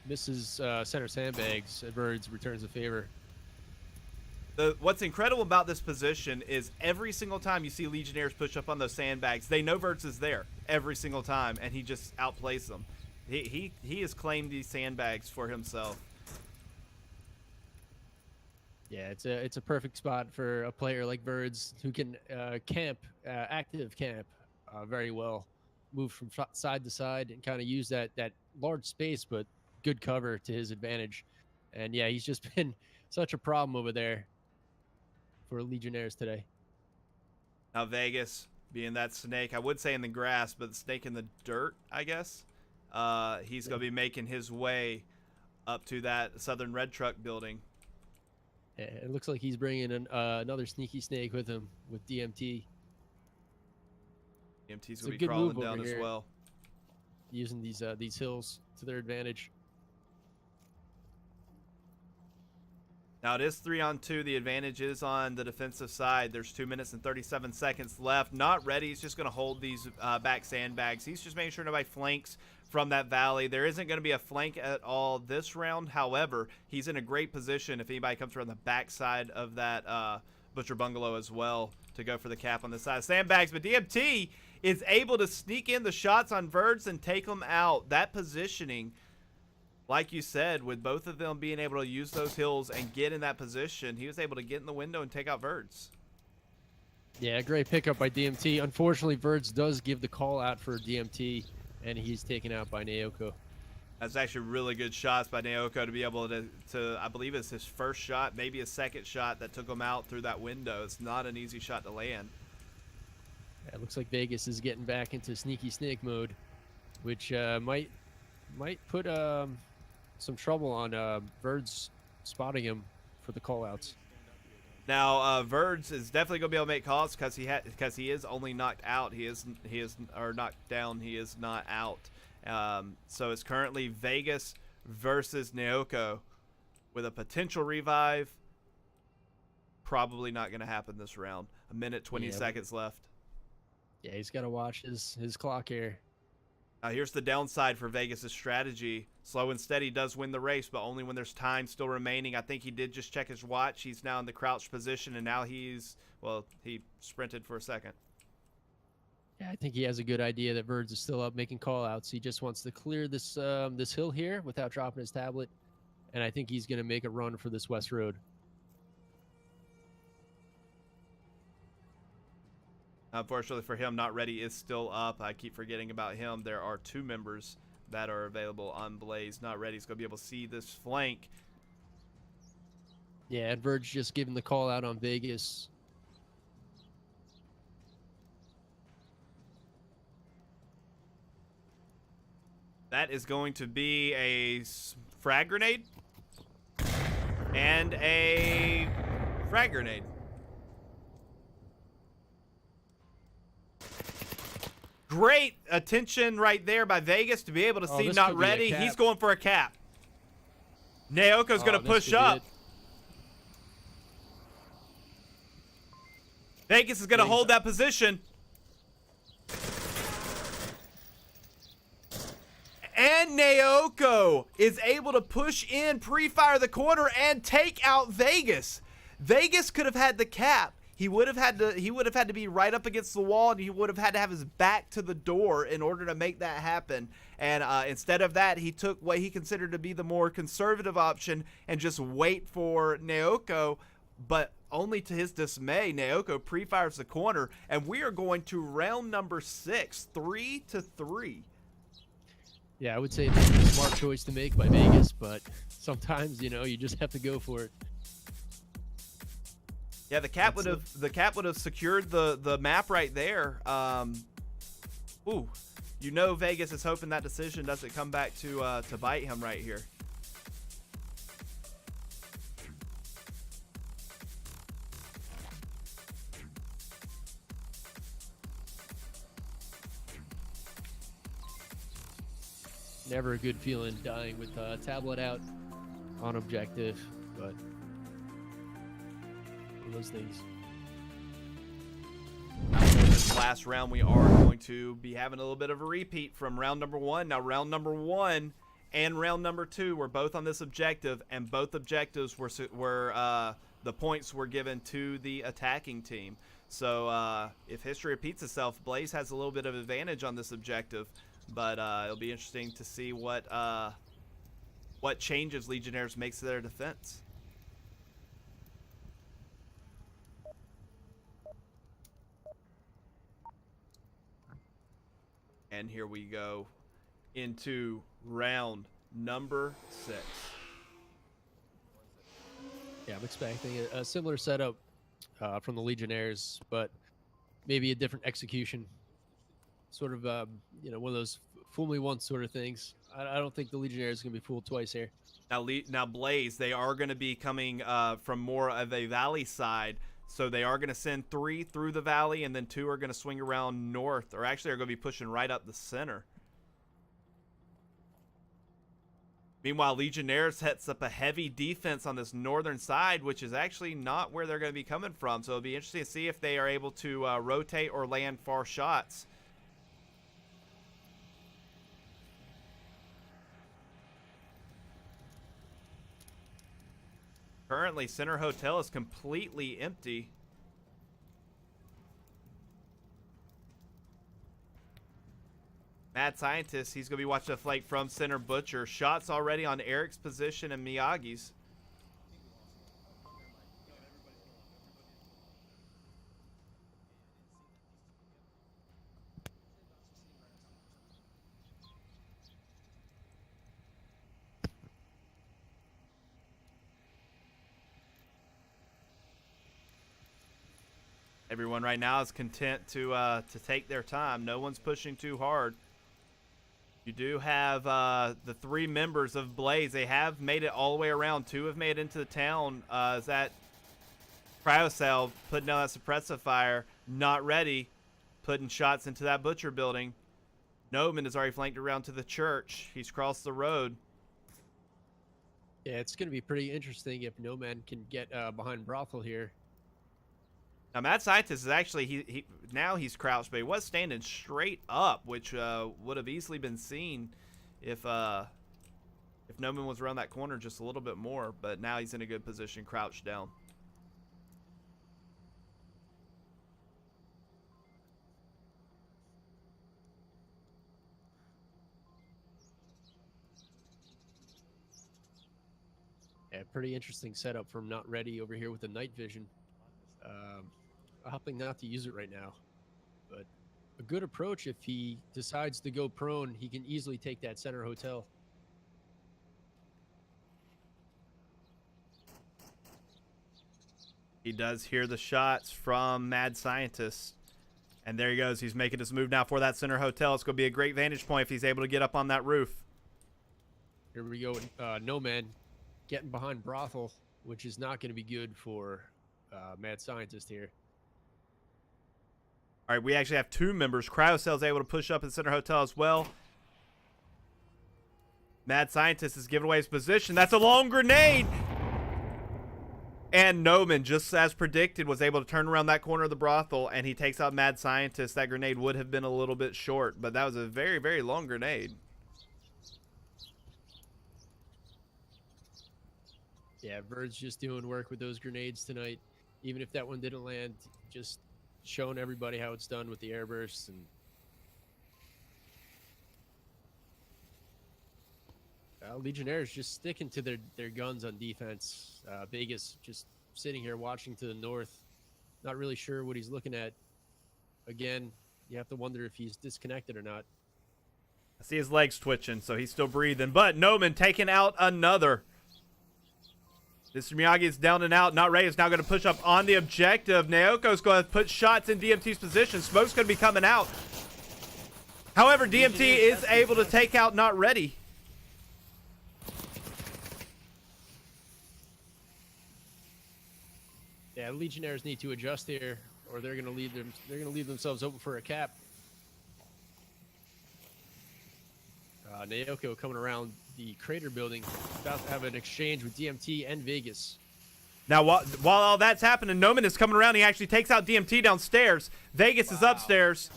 Misses center sandbags. Birds returns the favor. What's incredible about this position is every single time you see Legionnaires push up on those sandbags, they know Verts is there every single time, and he just outplays them. He has claimed these sandbags for himself. Yeah, it's a perfect spot for a player like Birds who can camp, active camp, very well, move from side to side and kind of use that large space but good cover to his advantage. And yeah, he's just been such a problem over there for Legionnaires today. Now Vegas being that snake, I would say in the grass, but the snake in the dirt, I guess. He's going to be making his way up to that Southern Red Truck building. Yeah, it looks like he's bringing another sneaky snake with him with DMT. DMT's going to be crawling down as well. Using these hills to their advantage. Now it is 3-on-2. The advantage is on the defensive side. There's 2 minutes and 37 seconds left. Not ready. He's just going to hold these back sandbags. He's just making sure nobody flanks from that valley. There isn't going to be a flank at all this round. However, he's in a great position if anybody comes around the back side of that Butcher Bungalow as well to go for the cap on the side of sandbags. But DMT is able to sneak in the shots on Verts and take them out. That positioning, like you said, with both of them being able to use those hills and get in that position, he was able to get in the window and take out Verts. Yeah, great pickup by DMT. Unfortunately, Verts does give the call out for DMT, and he's taken out by Naoko. That's actually really good shots by Naoko to be able to I believe it's his first shot, maybe a second shot that took him out through that window. It's not an easy shot to land. Yeah, it looks like Vegas is getting back into sneaky snake mode, which might put some trouble on Birds spotting him for the callouts. Now, Verds is definitely going to be able to make calls because he is only knocked out. He is or knocked down. He is not out. So it's currently Vegas versus Naoko with a potential revive. Probably not going to happen this round. 1 minute 20 seconds left. Yeah, he's got to watch his clock here. Now here's the downside for Vegas' strategy. Slow and steady does win the race, but only when there's time still remaining. I think he did just check his watch. He's now in the crouched position, and now he sprinted for a second. Yeah, I think he has a good idea that Birds is still up making callouts. He just wants to clear this this hill here without dropping his tablet, and I think he's going to make a run for this west road. Unfortunately for him, Not Ready is still up. I keep forgetting about him. There are 2 members that are available on Blaze. Not Ready is going to be able to see this flank. Yeah, and Verge just giving the call out on Vegas. That is going to be a frag grenade and a frag grenade. Great attention right there by Vegas to be able to see Not Ready. He's going for a cap. Naoko's going to push up. Vegas is going to hold that position. And Naoko is able to push in, pre-fire the corner, and take out Vegas. Vegas could have had the cap. He would have had to be right up against the wall, and he would have had to have his back to the door in order to make that happen. And instead of that, he took what he considered to be the more conservative option and just wait for Naoko. but only to his dismay, Naoko pre-fires the corner, and we are going to round number 6, 3-3. Yeah, I would say it's a smart choice to make by Vegas, but sometimes, you know, you just have to go for it. Yeah, the cap would have secured the map right there. Ooh, you know Vegas is hoping that decision doesn't come back to bite him right here. Never a good feeling dying with tablet out on objective, but one of those things. For this last round, we are going to be having a little bit of a repeat from round number 1. Now, round number 1 and round number 2 were both on this objective, and both objectives were the points were given to the attacking team. So if history repeats itself, Blaze has a little bit of advantage on this objective. But it'll be interesting to see what changes Legionnaires makes to their defense. And here we go into round number 6. Yeah, I'm expecting a similar setup from the Legionnaires, but maybe a different execution. Sort of, you know, one of those fool me once sort of things. I don't think the Legionnaires are going to be fooled twice here. Now Blaze, they are going to be coming from more of a valley side. So they are going to send 3 through the valley, and then 2 are going to swing around north. Or actually are going to be pushing right up the center. Meanwhile, Legionnaires sets up a heavy defense on this northern side, which is actually not where they're going to be coming from. So it'll be interesting to see if they are able to rotate or land far shots. Currently, Center Hotel is completely empty. Mad Scientist, he's going to be watching a flank from Center Butcher. Shots already on Eric's position and Miyagi's. Everyone right now is content to take their time. No one's pushing too hard. You do have the 3 members of Blaze. They have made it all the way around. 2 have made it into the town. Is that Cryocell putting down that suppressive fire? Not ready. Putting shots into that Butcher building. Noman is already flanked around to the church. He's crossed the road. Yeah, it's going to be pretty interesting if No Man can get behind Brothel here. Now, Mad Scientist is actually, now he's crouched, but he was standing straight up, which would have easily been seen if Noman was around that corner just a little bit more. But now he's in a good position, crouched down. Yeah, pretty interesting setup from Not Ready over here with the night vision. Hoping not to use it right now, but a good approach. If he decides to go prone, he can easily take that Center Hotel. He does hear the shots from Mad Scientist. And there he goes. He's making his move now for that Center Hotel. It's going to be a great vantage point if he's able to get up on that roof. Here we go. No Man getting behind Brothel, which is not going to be good for Mad Scientist here. All right, we actually have 2 members. Cryocell's able to push up in Center Hotel as well. Mad Scientist is giving away his position. That's a long grenade! And Noman, just as predicted, was able to turn around that corner of the brothel, and he takes out Mad Scientist. That grenade would have been a little bit short, but that was a very, very long grenade. Yeah, Bird's just doing work with those grenades tonight. Even if that one didn't land, just showing everybody how it's done with the airbursts. And Legionnaires just sticking to their guns on defense. Vegas just sitting here watching to the north, not really sure what he's looking at. Again, you have to wonder if he's disconnected or not. I see his legs twitching, so he's still breathing. But Noman taking out another. Mr. Miyagi is down and out. Not Ray is now going to push up on the objective. Naoko's going to put shots in DMT's position. Smoke's going to be coming out. However, DMT is able to take out Not Ready. Yeah, Legionnaires need to adjust here, or they're going to leave them. They're going to leave themselves open for a cap. Naoko coming around the crater building, about to have an exchange with DMT and Vegas. Now, while all that's happening, Noman is coming around. He actually takes out DMT downstairs. Vegas is upstairs.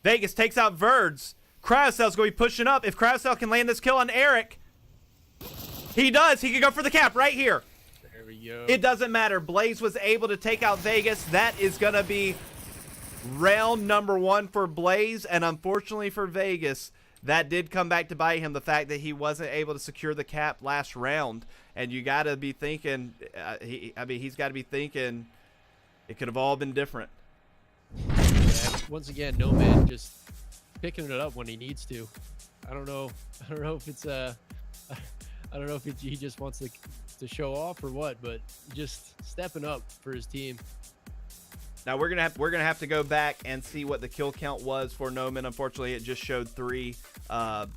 Vegas takes out Verds. Cryocell's going to be pushing up. If Cryocell can land this kill on Eric, he does. He can go for the cap right here. There we go. It doesn't matter. Blaze was able to take out Vegas. That is going to be round number 1 for Blaze, and unfortunately for Vegas, that did come back to bite him, the fact that he wasn't able to secure the cap last round. And you got to be thinking, he's got to be thinking it could have all been different. Yeah, once again, No Man just picking it up when he needs to. I don't know if it's I don't know if he just wants to show off or what, but just stepping up for his team. Now we're gonna have to go back and see what the kill count was for Noman. Unfortunately, it just showed 3, but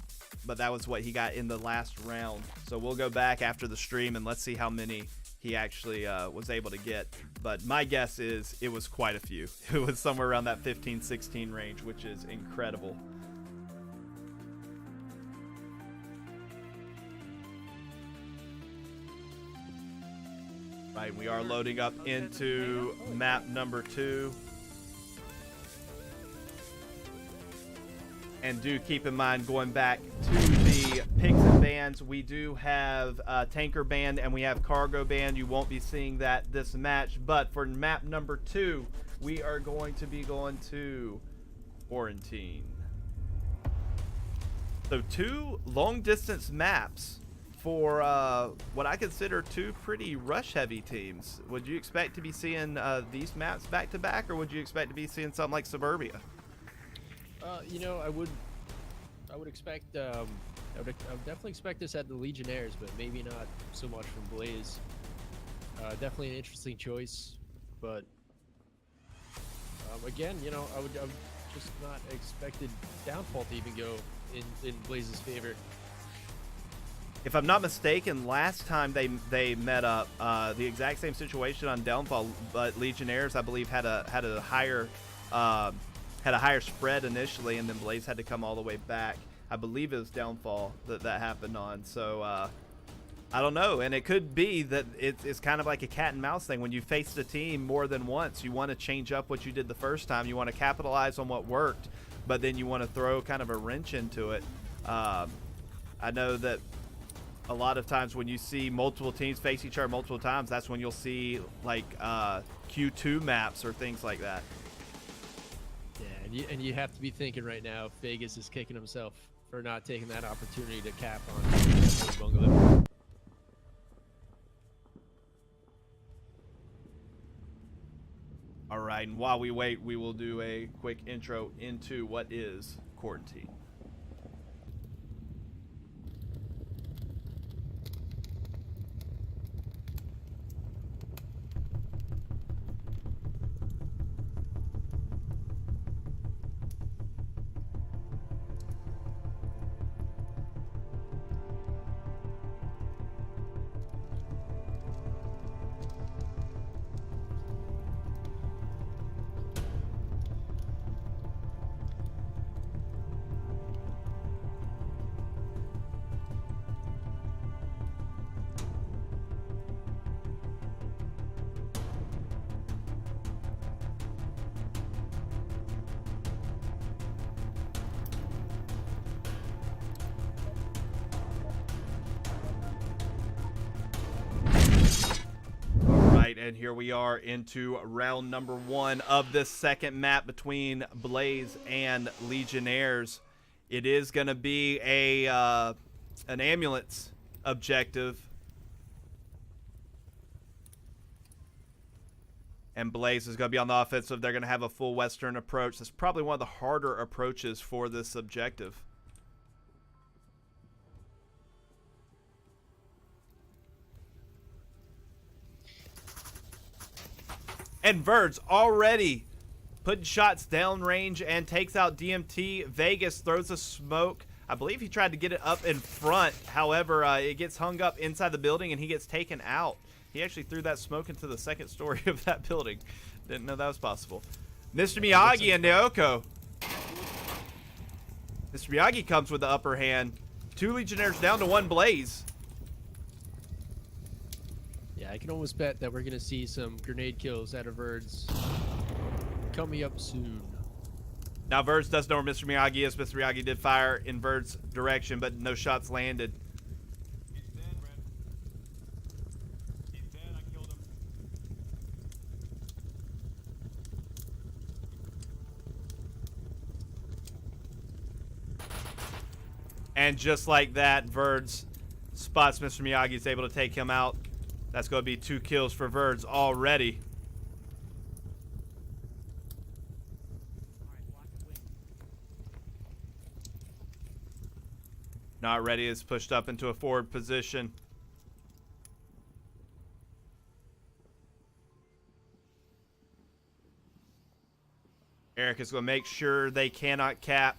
that was what he got in the last round. So we'll go back after the stream and let's see how many he actually was able to get. But my guess is it was quite a few. It was somewhere around that 15-16 range, which is incredible. Right, we are loading up into map number 2. And do keep in mind, going back to the picks and bans, we do have Tanker Band and we have Cargo Band. You won't be seeing that this match, but for map number 2, we are going to be going to Quarantine. So 2 long-distance maps for what I consider 2 pretty rush-heavy teams. Would you expect to be seeing these maps back-to-back, or would you expect to be seeing something like Suburbia? You know, I would expect, I would definitely expect this at the Legionnaires, but maybe not so much from Blaze. Definitely an interesting choice, but again, you know, I would just not expected Downfall to even go in Blaze's favor. If I'm not mistaken, last time they met up, the exact same situation on Downfall, but Legionnaires, I believe, had a higher spread initially, and then Blaze had to come all the way back. I believe it was Downfall that happened on. So I don't know, and it could be that it's kind of like a cat and mouse thing. When you face the team more than once, you want to change up what you did the first time. You want to capitalize on what worked, but then you want to throw kind of a wrench into it. I know that a lot of times when you see multiple teams face each other multiple times, that's when you'll see like Q2 maps or things like that. Yeah, and you have to be thinking right now, Vegas is kicking himself for not taking that opportunity to cap on Bungalow. All right, and while we wait, we will do a quick intro into what is Quarantine. And here we are into round number 1 of this second map between Blaze and Legionnaires. It is going to be an ambulance objective. And Blaze is going to be on the offensive. They're going to have a full Western approach. That's probably one of the harder approaches for this objective. And Verd's already putting shots downrange and takes out DMT. Vegas throws a smoke. I believe he tried to get it up in front. However, it gets hung up inside the building and he gets taken out. He actually threw that smoke into the second story of that building. Didn't know that was possible. Mr. Miyagi and Naoko. Mr. Miyagi comes with the upper hand. 2 Legionnaires down to 1 Blaze. Yeah, I can almost bet that we're going to see some grenade kills out of Verds coming up soon. Now, Verds does know where Mr. Miyagi is. Mr. Miyagi did fire in Verds' direction, but no shots landed. He's dead, Red. He's dead. I killed him. And just like that, Verds spots Mr. Miyagi, is able to take him out. That's going to be 2 kills for Verds already. Not ready is pushed up into a forward position. Eric is going to make sure they cannot cap.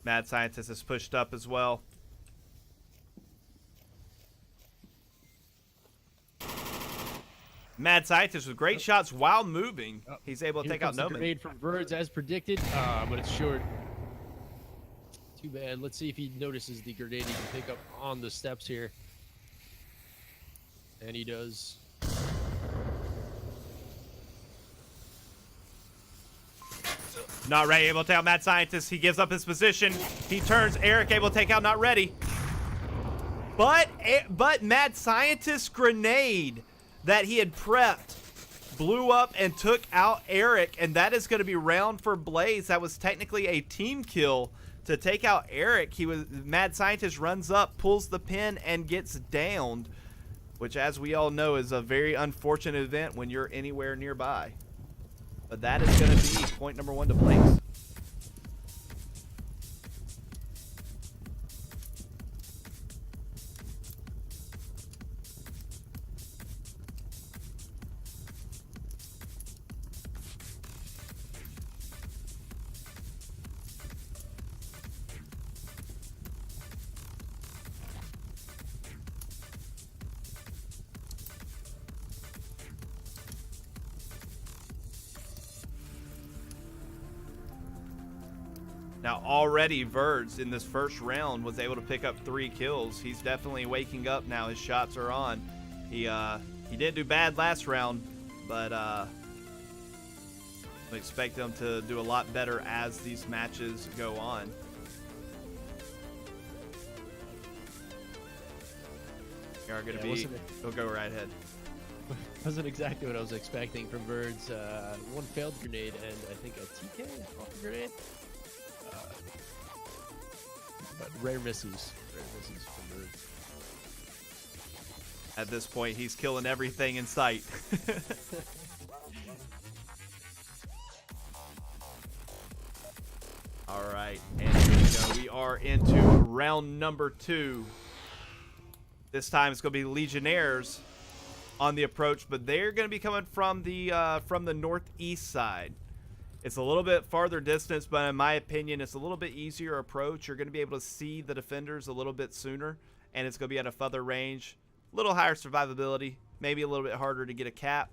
Mad Scientist is pushed up as well. Mad Scientist with great shots while moving. He's able to take out the Noman. grenade from Verds as predicted, but it's short. Too bad. Let's see if he notices the grenade he can pick up on the steps here. And he does. Not ready, able to take out Mad Scientist. He gives up his position. He turns. Eric able to take out Not Ready. But Mad Scientist's grenade that he had prepped blew up and took out Eric, and that is going to be round for Blaze. That was technically a team kill to take out Eric. Mad Scientist runs up, pulls the pin, and gets downed, which, as we all know, is a very unfortunate event when you're anywhere nearby. But that is going to be point number 1 to Blaze. Now, already Verds in this first round was able to pick up 3 kills. He's definitely waking up now. His shots are on. He didn't do bad last round, but we expect him to do a lot better as these matches go on. You are going to be. He'll go right ahead. Wasn't exactly what I was expecting from Verds. 1 failed grenade and I think a TK off the grenade. But rare misses. Rare misses from Verds. At this point, he's killing everything in sight. All right, and here we go. We are into round number 2. This time it's going to be Legionnaires on the approach, but they're going to be coming from the northeast side. It's a little bit farther distance, but in my opinion, it's a little bit easier approach. You're going to be able to see the defenders a little bit sooner, and it's going to be at a further range. A little higher survivability, maybe a little bit harder to get a cap.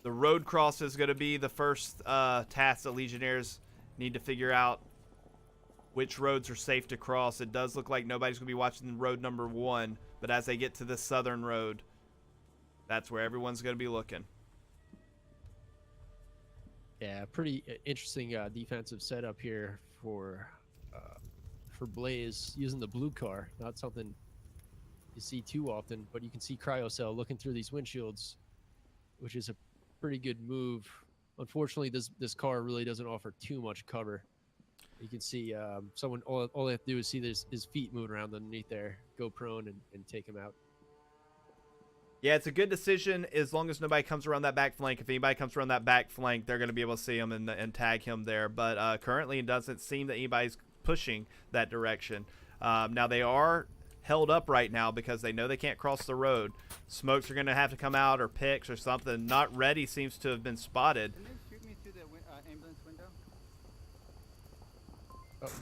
The road cross is going to be the first task that Legionnaires need to figure out. Which roads are safe to cross. It does look like nobody's going to be watching road number 1, but as they get to this southern road, that's where everyone's going to be looking. Yeah, pretty interesting defensive setup here for Blaze, using the blue car. Not something see too often, but you can see Cryocell looking through these windshields, which is a pretty good move. Unfortunately, this car really doesn't offer too much cover. You can see someone, all they have to do is see his feet moving around underneath there, go prone and take him out. Yeah, it's a good decision as long as nobody comes around that back flank. If anybody comes around that back flank, they're going to be able to see him and tag him there. But currently, it doesn't seem that anybody's pushing that direction. Now, they are held up right now because they know they can't cross the road. Smokes are going to have to come out, or picks or something. Not ready seems to have been spotted. Didn't they shoot me through the ambulance window?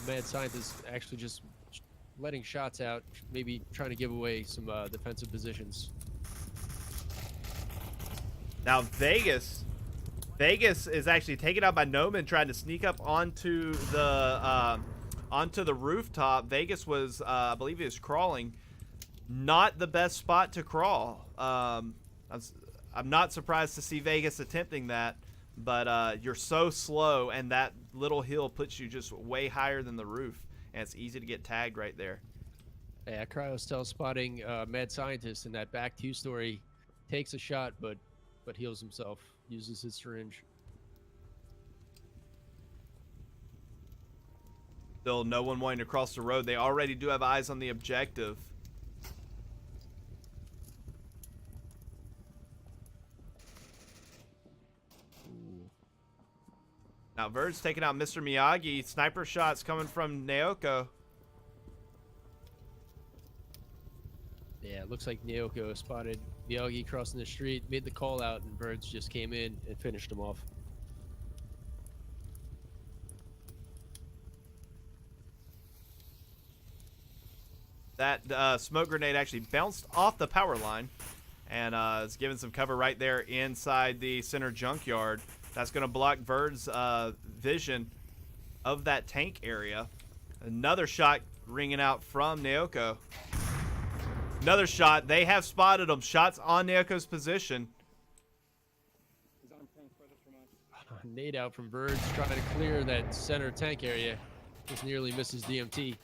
Mad Scientist actually just letting shots out, maybe trying to give away some defensive positions. Now Vegas is actually taken out by Noman, trying to sneak up onto the rooftop. Vegas was, I believe he was crawling. Not the best spot to crawl. I'm not surprised to see Vegas attempting that, but you're so slow, and that little hill puts you just way higher than the roof, and it's easy to get tagged right there. Yeah, Cryostel spotting Mad Scientist in that back 2-story, takes a shot, but heals himself, uses his syringe. Still no one wanting to cross the road. They already do have eyes on the objective. Ooh. Now Verd's taking out Mr. Miyagi. Sniper shots coming from Naoko. Yeah, it looks like Naoko spotted Miyagi crossing the street, made the call out, and Birds just came in and finished him off. That smoke grenade actually bounced off the power line and is giving some cover right there inside the center junkyard. That's going to block Verd's vision of that tank area. Another shot ringing out from Naoko. Another shot. They have spotted him. Shots on Naoko's position. His arm turns further from us. Nade out from Birds, trying to clear that center tank area. Just nearly misses DMT.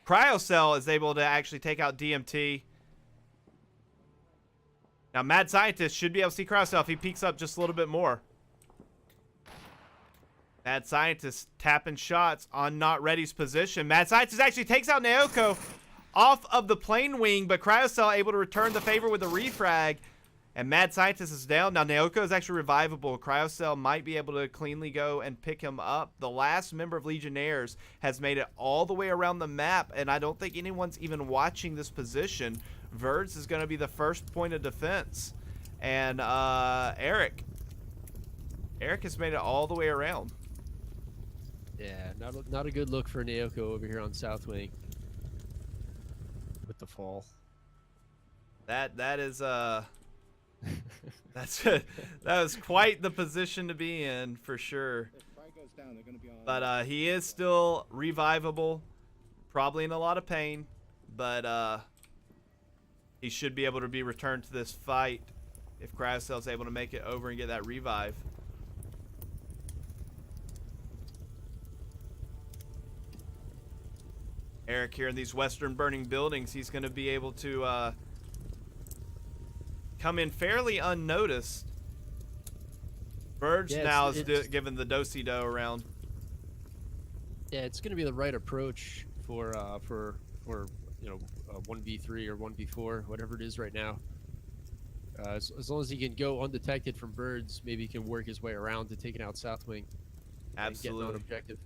Cryocell is able to actually take out DMT. Now, Mad Scientist should be able to see Cryocell if he peeks up just a little bit more. Mad Scientist tapping shots on Not Ready's position. Mad Scientist actually takes out Naoko off of the plane wing, but Cryocell able to return the favor with a refrag. And Mad Scientist is down. Now, Naoko is actually revivable. Cryocell might be able to cleanly go and pick him up. The last member of Legionnaires has made it all the way around the map, and I don't think anyone's even watching this position. Verds is going to be the first point of defense. And Eric has made it all the way around. Yeah, not a good look for Naoko over here on South Wing with the fall. That is that was quite the position to be in for sure. If Fry goes down, they're gonna be on. But he is still revivable, probably in a lot of pain, but he should be able to be returned to this fight if Cryocell is able to make it over and get that revive. Eric here in these western burning buildings, he's going to be able to come in fairly unnoticed. Verge now is given the do-si-do around. Yeah, it's going to be the right approach for 1v3 or 1v4, whatever it is right now. As long as he can go undetected from Birds, maybe he can work his way around to taking out South Wing. Absolutely. And get an objective.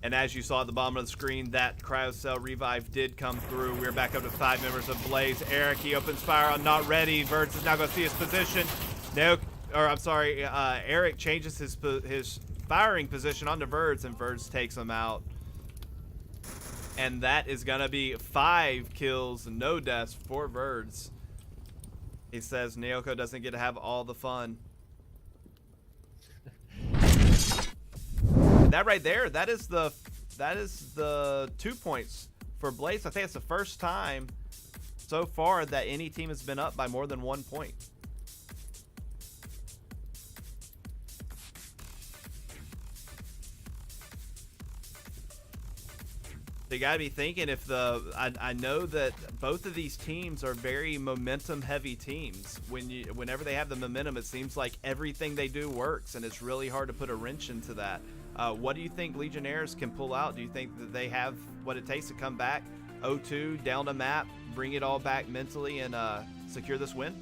And as you saw at the bottom of the screen, that Cryocell revive did come through. We're back up to 5 members of Blaze. Eric, he opens fire on Not Ready. Verds is now going to see his position. Eric changes his firing position onto Verds, and Verds takes him out. And that is going to be 5 kills, no deaths for Verds. He says Naoko doesn't get to have all the fun. That right there, that is the 2 points for Blaze. I think it's the first time so far that any team has been up by more than 1 point. They got to be thinking if I know that both of these teams are very momentum-heavy teams. Whenever they have the momentum, it seems like everything they do works, and it's really hard to put a wrench into that. What do you think Legionnaires can pull out? Do you think that they have what it takes to come back 0-2, down a map, bring it all back mentally, and secure this win?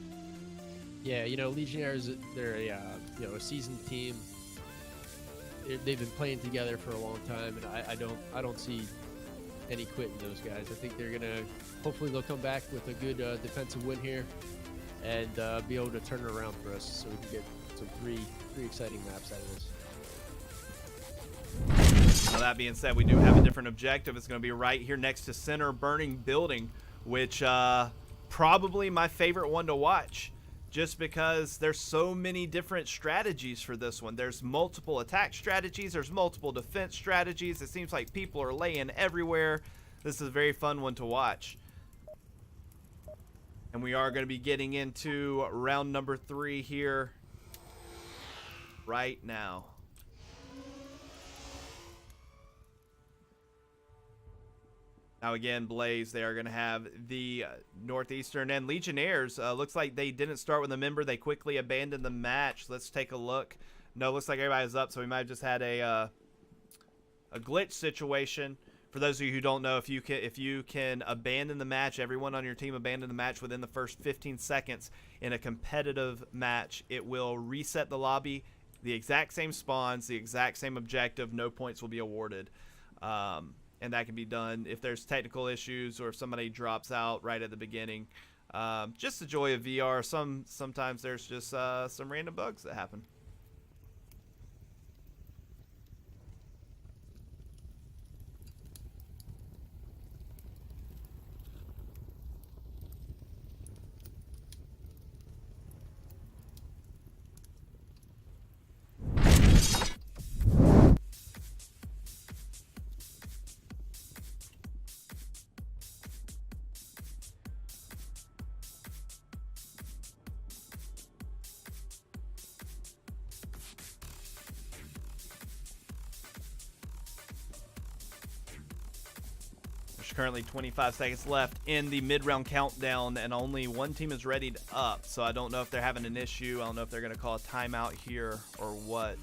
Yeah, you know, Legionnaires, they're a seasoned team. They've been playing together for a long time, and I don't see any quitting those guys. I think they're gonna, hopefully they'll come back with a good defensive win here and be able to turn it around for us, so we can get some three exciting maps out of this. Now that being said, we do have a different objective. It's going to be right here next to center burning building, which probably my favorite one to watch, just because there's so many different strategies for this one. There's multiple attack strategies, there's multiple defense strategies. It seems like people are laying everywhere. This is a very fun one to watch. And we are going to be getting into round number 3 here right now. Now again, Blaze, they are going to have the Northeastern, and Legionnaires, looks like they didn't start with a member. They quickly abandoned the match. Let's take a look. No, looks like everybody's up, so we might have just had a glitch situation. For those of you who don't know, if you can abandon the match, everyone on your team abandon the match within the first 15 seconds in a competitive match, it will reset the lobby, the exact same spawns, the exact same objective, no points will be awarded. And that can be done if there's technical issues or if somebody drops out right at the beginning. Just the joy of VR. Sometimes there's just some random bugs that happen. Currently 25 seconds left in the mid-round countdown, and only one team is ready to up, so I don't know if they're having an issue. I don't know if they're going to call a timeout here or what.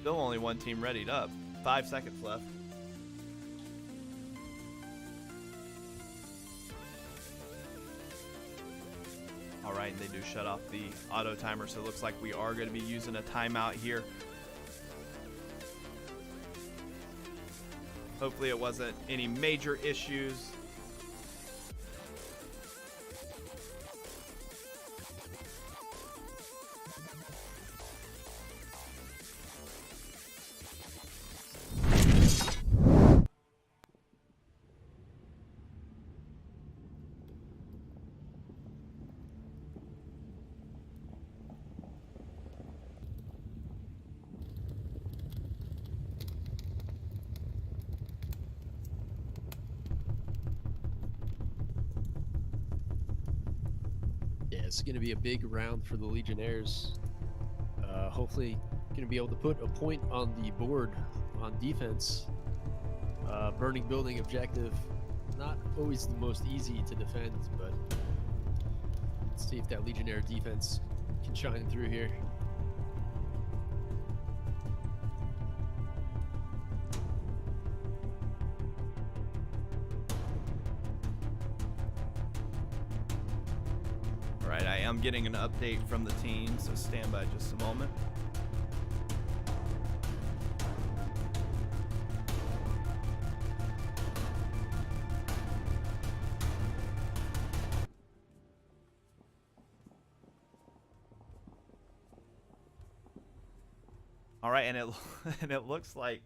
Still only one team ready to up. 5 seconds left. Alright, and they do shut off the auto timer, so it looks like we are going to be using a timeout here. Hopefully it wasn't any major issues. It's going to be a big round for the Legionnaires. Hopefully going to be able to put a point on the board on defense. Burning building objective, not always the most easy to defend, but let's see if that Legionnaire defense can shine through here. I'm getting an update from the team, so stand by just a moment. All right, and it looks like,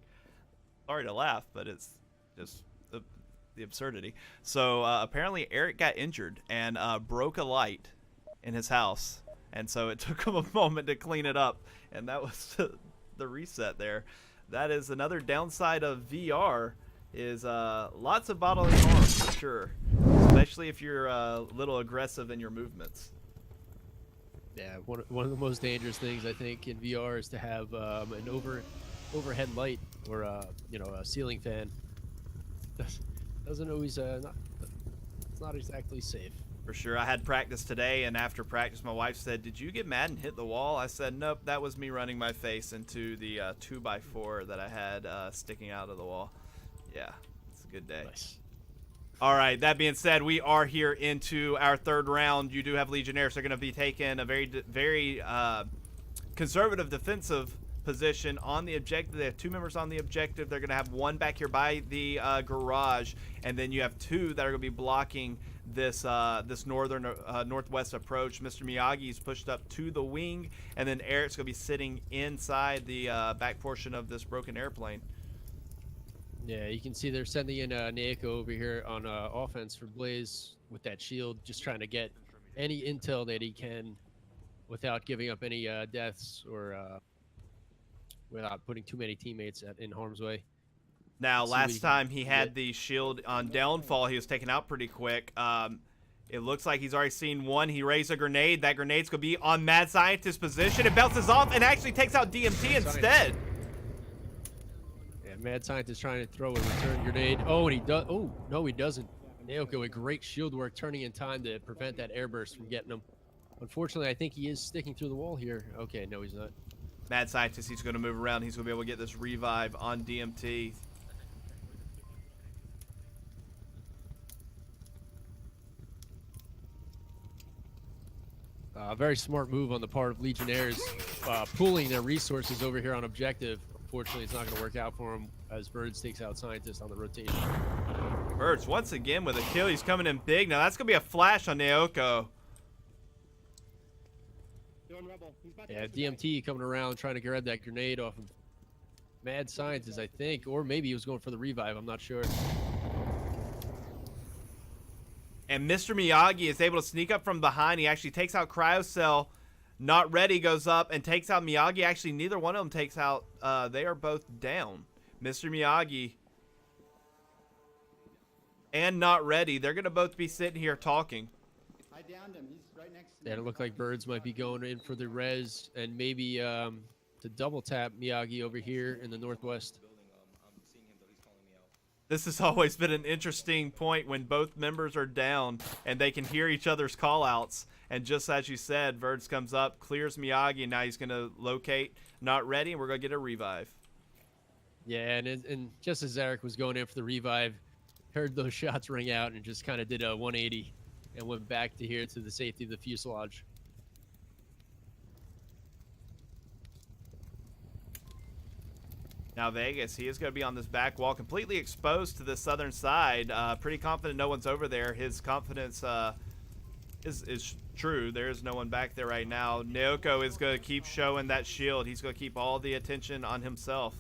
sorry to laugh, but it's just the absurdity. So apparently Eric got injured and broke a light in his house, and so it took him a moment to clean it up, and that was the reset there. That is another downside of VR, is lots of bodily harm for sure, especially if you're a little aggressive in your movements. Yeah, one of the most dangerous things I think in VR is to have an overhead light or a ceiling fan. Doesn't always it's not exactly safe. For sure. I had practice today, and after practice, my wife said, "Did you get mad and hit the wall?" I said, "Nope, that was me running my face into the 2x4 that I had sticking out of the wall." Yeah, it's a good day. Nice. All right, that being said, we are here into our third round. You do have Legionnaires. They're going to be taking a very conservative defensive position on the objective. They have 2 members on the objective. They're going to have 1 back here by the garage, and then you have 2 that are going to be blocking this northern northwest approach. Mr. Miyagi's pushed up to the wing, and then Eric's going to be sitting inside the back portion of this broken airplane. Yeah, you can see they're sending in Naoko over here on offense for Blaze with that shield, just trying to get any intel that he can without giving up any deaths or without putting too many teammates in harm's way. Now, Let's see what last he time can he get. had the shield on downfall, he was taken out pretty quick. It looks like he's already seen one. He raised a grenade. That grenade's going to be on Mad Scientist's position. It bounces off and actually takes out DMT instead. Yeah, Mad Scientist trying to throw a return grenade. Oh, and he does. Oh, no, he doesn't. Naoko with great shield work, turning in time to prevent that airburst from getting him. Unfortunately, I think he is sticking through the wall here. Okay, no, he's not. Mad Scientist, he's going to move around. He's going to be able to get this revive on DMT. Very smart move on the part of Legionnaires, pooling their resources over here on objective. Unfortunately, it's not going to work out for him as Birds takes out Scientist on the rotation. Birds, once again with a kill. He's coming in big. Now, that's going to be a flash on Naoko. Doing Rebel. He's about to Yeah, catch the guy. DMT coming around trying to grab that grenade off of Mad Scientist, I think. Or maybe he was going for the revive. I'm not sure. And Mr. Miyagi is able to sneak up from behind. He actually takes out Cryocell. Not Ready goes up and takes out Miyagi. Actually, neither one of them takes out. They are both down. Mr. Miyagi and Not Ready. They're going to both be sitting here talking. I downed him. He's right next to me. Yeah, it looked like Birds might be going in for the res and maybe to double tap Miyagi over here in the northwest. This has always been an interesting point when both members are down and they can hear each other's call-outs. And just as you said, Verds comes up, clears Miyagi, and now he's going to locate Not Ready, and we're going to get a revive. Yeah, and just as Eric was going in for the revive, heard those shots ring out and just kind of did a 180 and went back to here to the safety of the fuselage. Now Vegas, he is going to be on this back wall, completely exposed to the southern side. Pretty confident no one's over there. His confidence is true. There is no one back there right now. Naoko is going to keep showing that shield. He's going to keep all the attention on himself.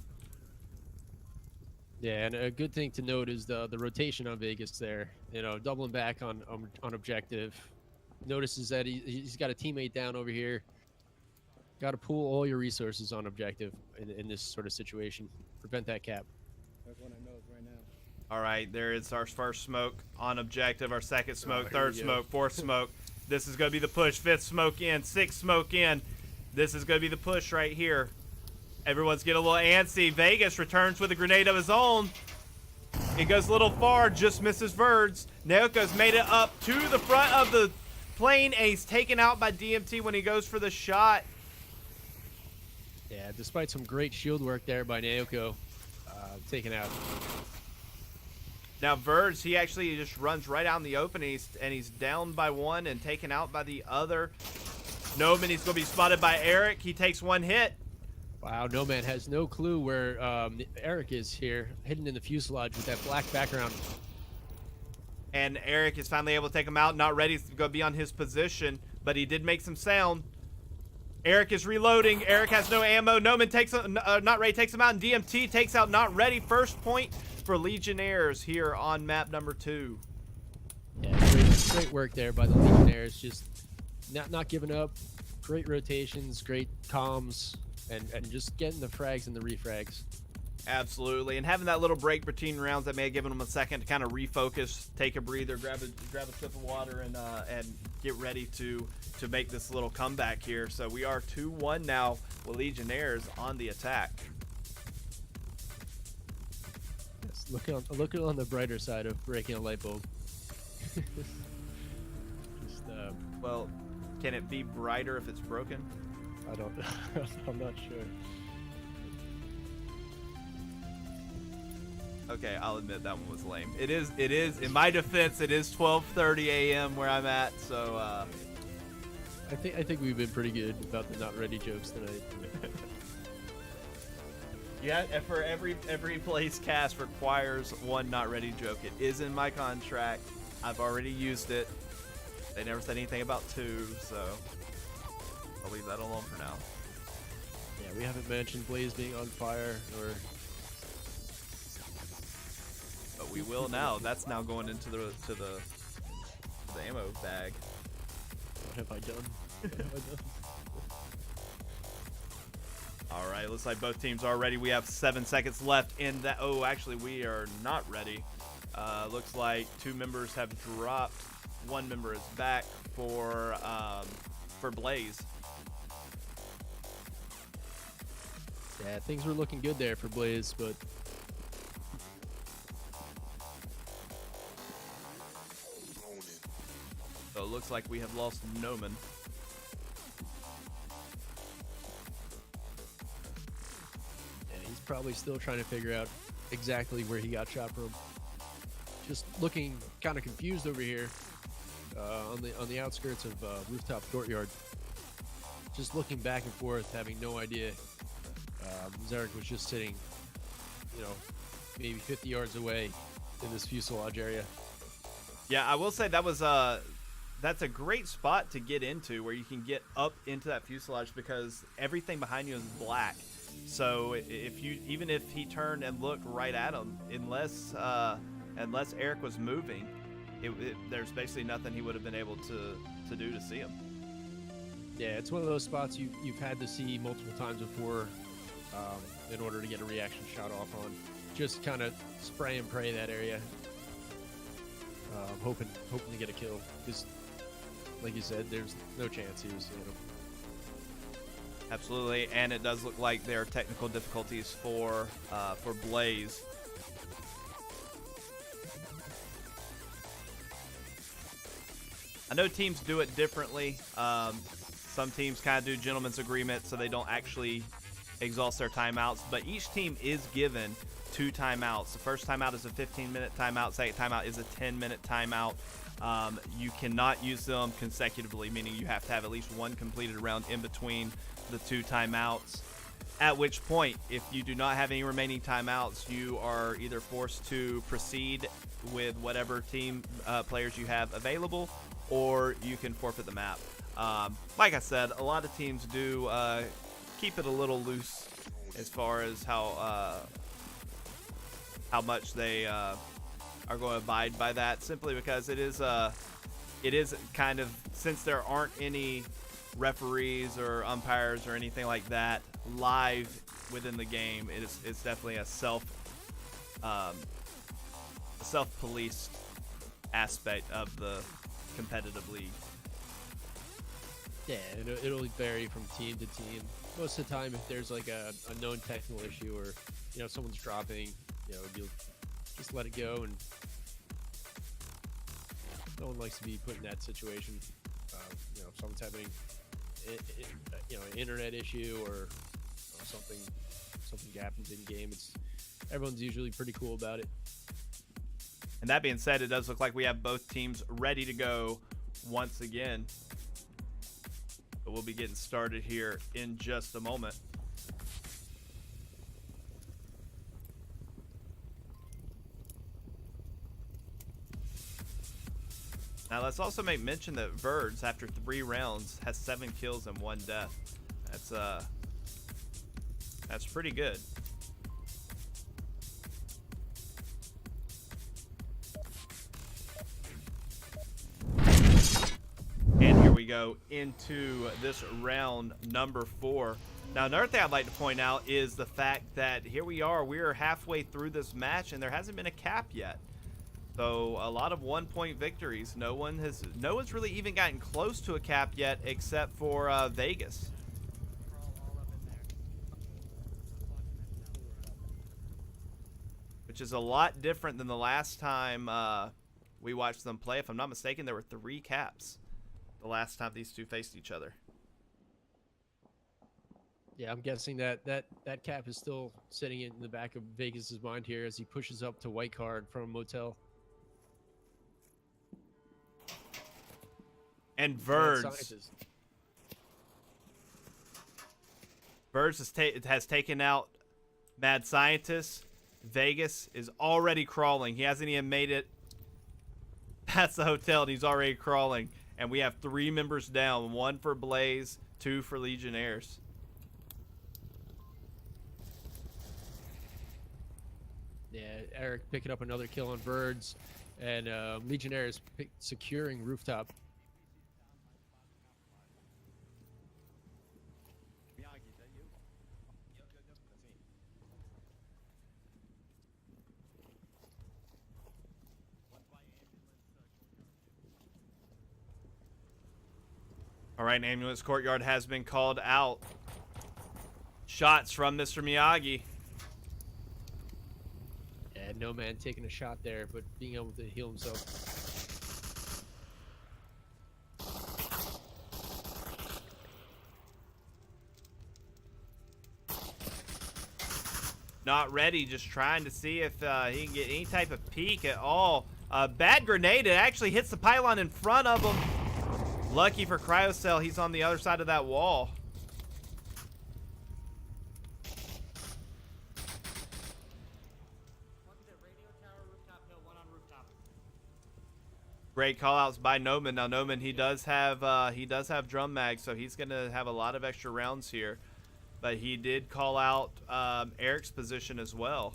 Yeah, and a good thing to note is the rotation on Vegas there. You know, doubling back on objective. Notices that he's got a teammate down over here. Got to pool all your resources on objective in this sort of situation. Prevent that cap. There's one I know is right now. All right, there is our first smoke on objective, our second smoke, here third we go. smoke, fourth smoke. This is going to be the push. Fifth smoke in, sixth smoke in. This is going to be the push right here. Everyone's getting a little antsy. Vegas returns with a grenade of his own. It goes a little far, just misses Verds. Naoko's made it up to the front of the plane, and he's taken out by DMT when he goes for the shot. Yeah, despite some great shield work there by Naoko, taken out. Now Verds, he actually just runs right out in the open, and he's down by one and taken out by the other. Noman, he's going to be spotted by Eric. He takes one hit. Wow, No Man has no clue where Eric is here, hidden in the fuselage with that black background. And Eric is finally able to take him out. Not Ready to go be on his position, but he did make some sound. Eric is reloading. Eric has no ammo. Noman takes Not Ready takes him out, and DMT takes out Not Ready. First point for Legionnaires here on map number 2. Yeah, great work there by the Legionnaires. Just not giving up. Great rotations, great comms, and just getting the frags and the refrags. Absolutely, and having that little break between rounds that may have given them a second to kind of refocus, take a breather, grab a sip of water, and get ready to make this little comeback here. So we are 2-1 now with Legionnaires on the attack. Yes, look on the brighter side of breaking a light bulb. Just, Well, can it be brighter if it's broken? I don't. I'm not sure. Okay, I'll admit that one was lame. It is, in my defense, it is 12:30 a.m. where I'm at, so I think we've been pretty good about the not ready jokes tonight. yeah, and for every place cast requires one not ready joke. It is in my contract. I've already used it. They never said anything about 2, so I'll leave that alone for now. Yeah, we haven't mentioned Blaze being on fire or. But we will now. That's now going into the ammo bag. What have I done? What have I done? All right, looks like both teams are ready. We have 7 seconds left in that. Oh, actually, we are not ready. Looks like 2 members have dropped. 1 member is back for Blaze. Yeah, things were looking good there for Blaze, but So it looks like we have lost Noman. yeah, he's probably still trying to figure out exactly where he got shot from. Just looking kind of confused over here on the outskirts of Rooftop Courtyard. Just looking back and forth, having no idea. Zarek was just sitting, maybe 50 yards away in this fuselage area. Yeah, I will say that was that's a great spot to get into, where you can get up into that fuselage because everything behind you is black. So even if he turned and looked right at him, unless Eric was moving, there's basically nothing he would have been able to do to see him. Yeah, it's one of those spots you've had to see multiple times before in order to get a reaction shot off on. Just kind of spray and pray that area, hoping to get a kill. Because, like you said, there's no chance he was seeing him. Absolutely, and it does look like there are technical difficulties for Blaze. I know teams do it differently. Some teams kind of do gentleman's agreement, so they don't actually exhaust their timeouts. But each team is given 2 timeouts. The first timeout is a 15-minute timeout. Second timeout is a 10-minute timeout. You cannot use them consecutively, meaning you have to have at least 1 completed round in between the 2 timeouts. At which point, if you do not have any remaining timeouts, you are either forced to proceed with whatever team players you have available, or you can forfeit the map. Like I said, a lot of teams do keep it a little loose as far as how much they are going to abide by that, simply because it is kind of, since there aren't any referees or umpires or anything like that live within the game, it's definitely a self-policed aspect of the competitive league. Yeah, it'll vary from team to team. Most of the time, if there's like a known technical issue or someone's dropping, you'll just let it go, and no one likes to be put in that situation. If someone's having an internet issue or something happens in game, everyone's usually pretty cool about it. And that being said, it does look like we have both teams ready to go once again. But we'll be getting started here in just a moment. Now let's also make mention that Verds, after 3 rounds, has 7 kills and 1 death. That's pretty good. And here we go into this round number 4. Now, another thing I'd like to point out is the fact that here we are halfway through this match, and there hasn't been a cap yet. So a lot of 1-point victories. No one's really even gotten close to a cap yet, except for Vegas. Which is a lot different than the last time we watched them play. If I'm not mistaken, there were 3 caps the last time these two faced each other. Yeah, I'm guessing that cap is still sitting in the back of Vegas's mind here as he pushes up to white card from motel. And Verds has taken out Mad Scientist. Vegas is already crawling. He hasn't even made it past the hotel, and he's already crawling. And we have 3 members down. 1 for Blaze, 2 for Legionnaires. Yeah, Eric picking up another kill on Birds, and Legionnaires securing rooftop. All right, ambulance courtyard has been called out. Shots from Mr. Miyagi. Yeah, no man taking a shot there, but being able to heal himself. Not ready, just trying to see if he can get any type of peek at all. Bad grenade, it actually hits the pylon in front of him. Lucky for Cryocell, he's on the other side of that wall. Great callouts by Noman. Now Noman, he does have drum mag, so he's gonna have a lot of extra rounds here. But he did call out Eric's position as well.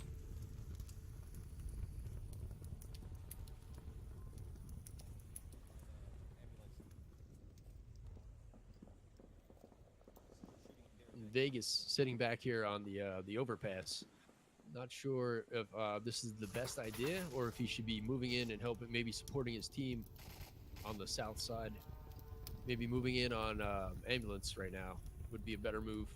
Vegas sitting back here on the overpass. Not sure if this is the best idea or if he should be moving in and helping, maybe supporting his team on the south side. Maybe moving in on ambulance right now would be a better move.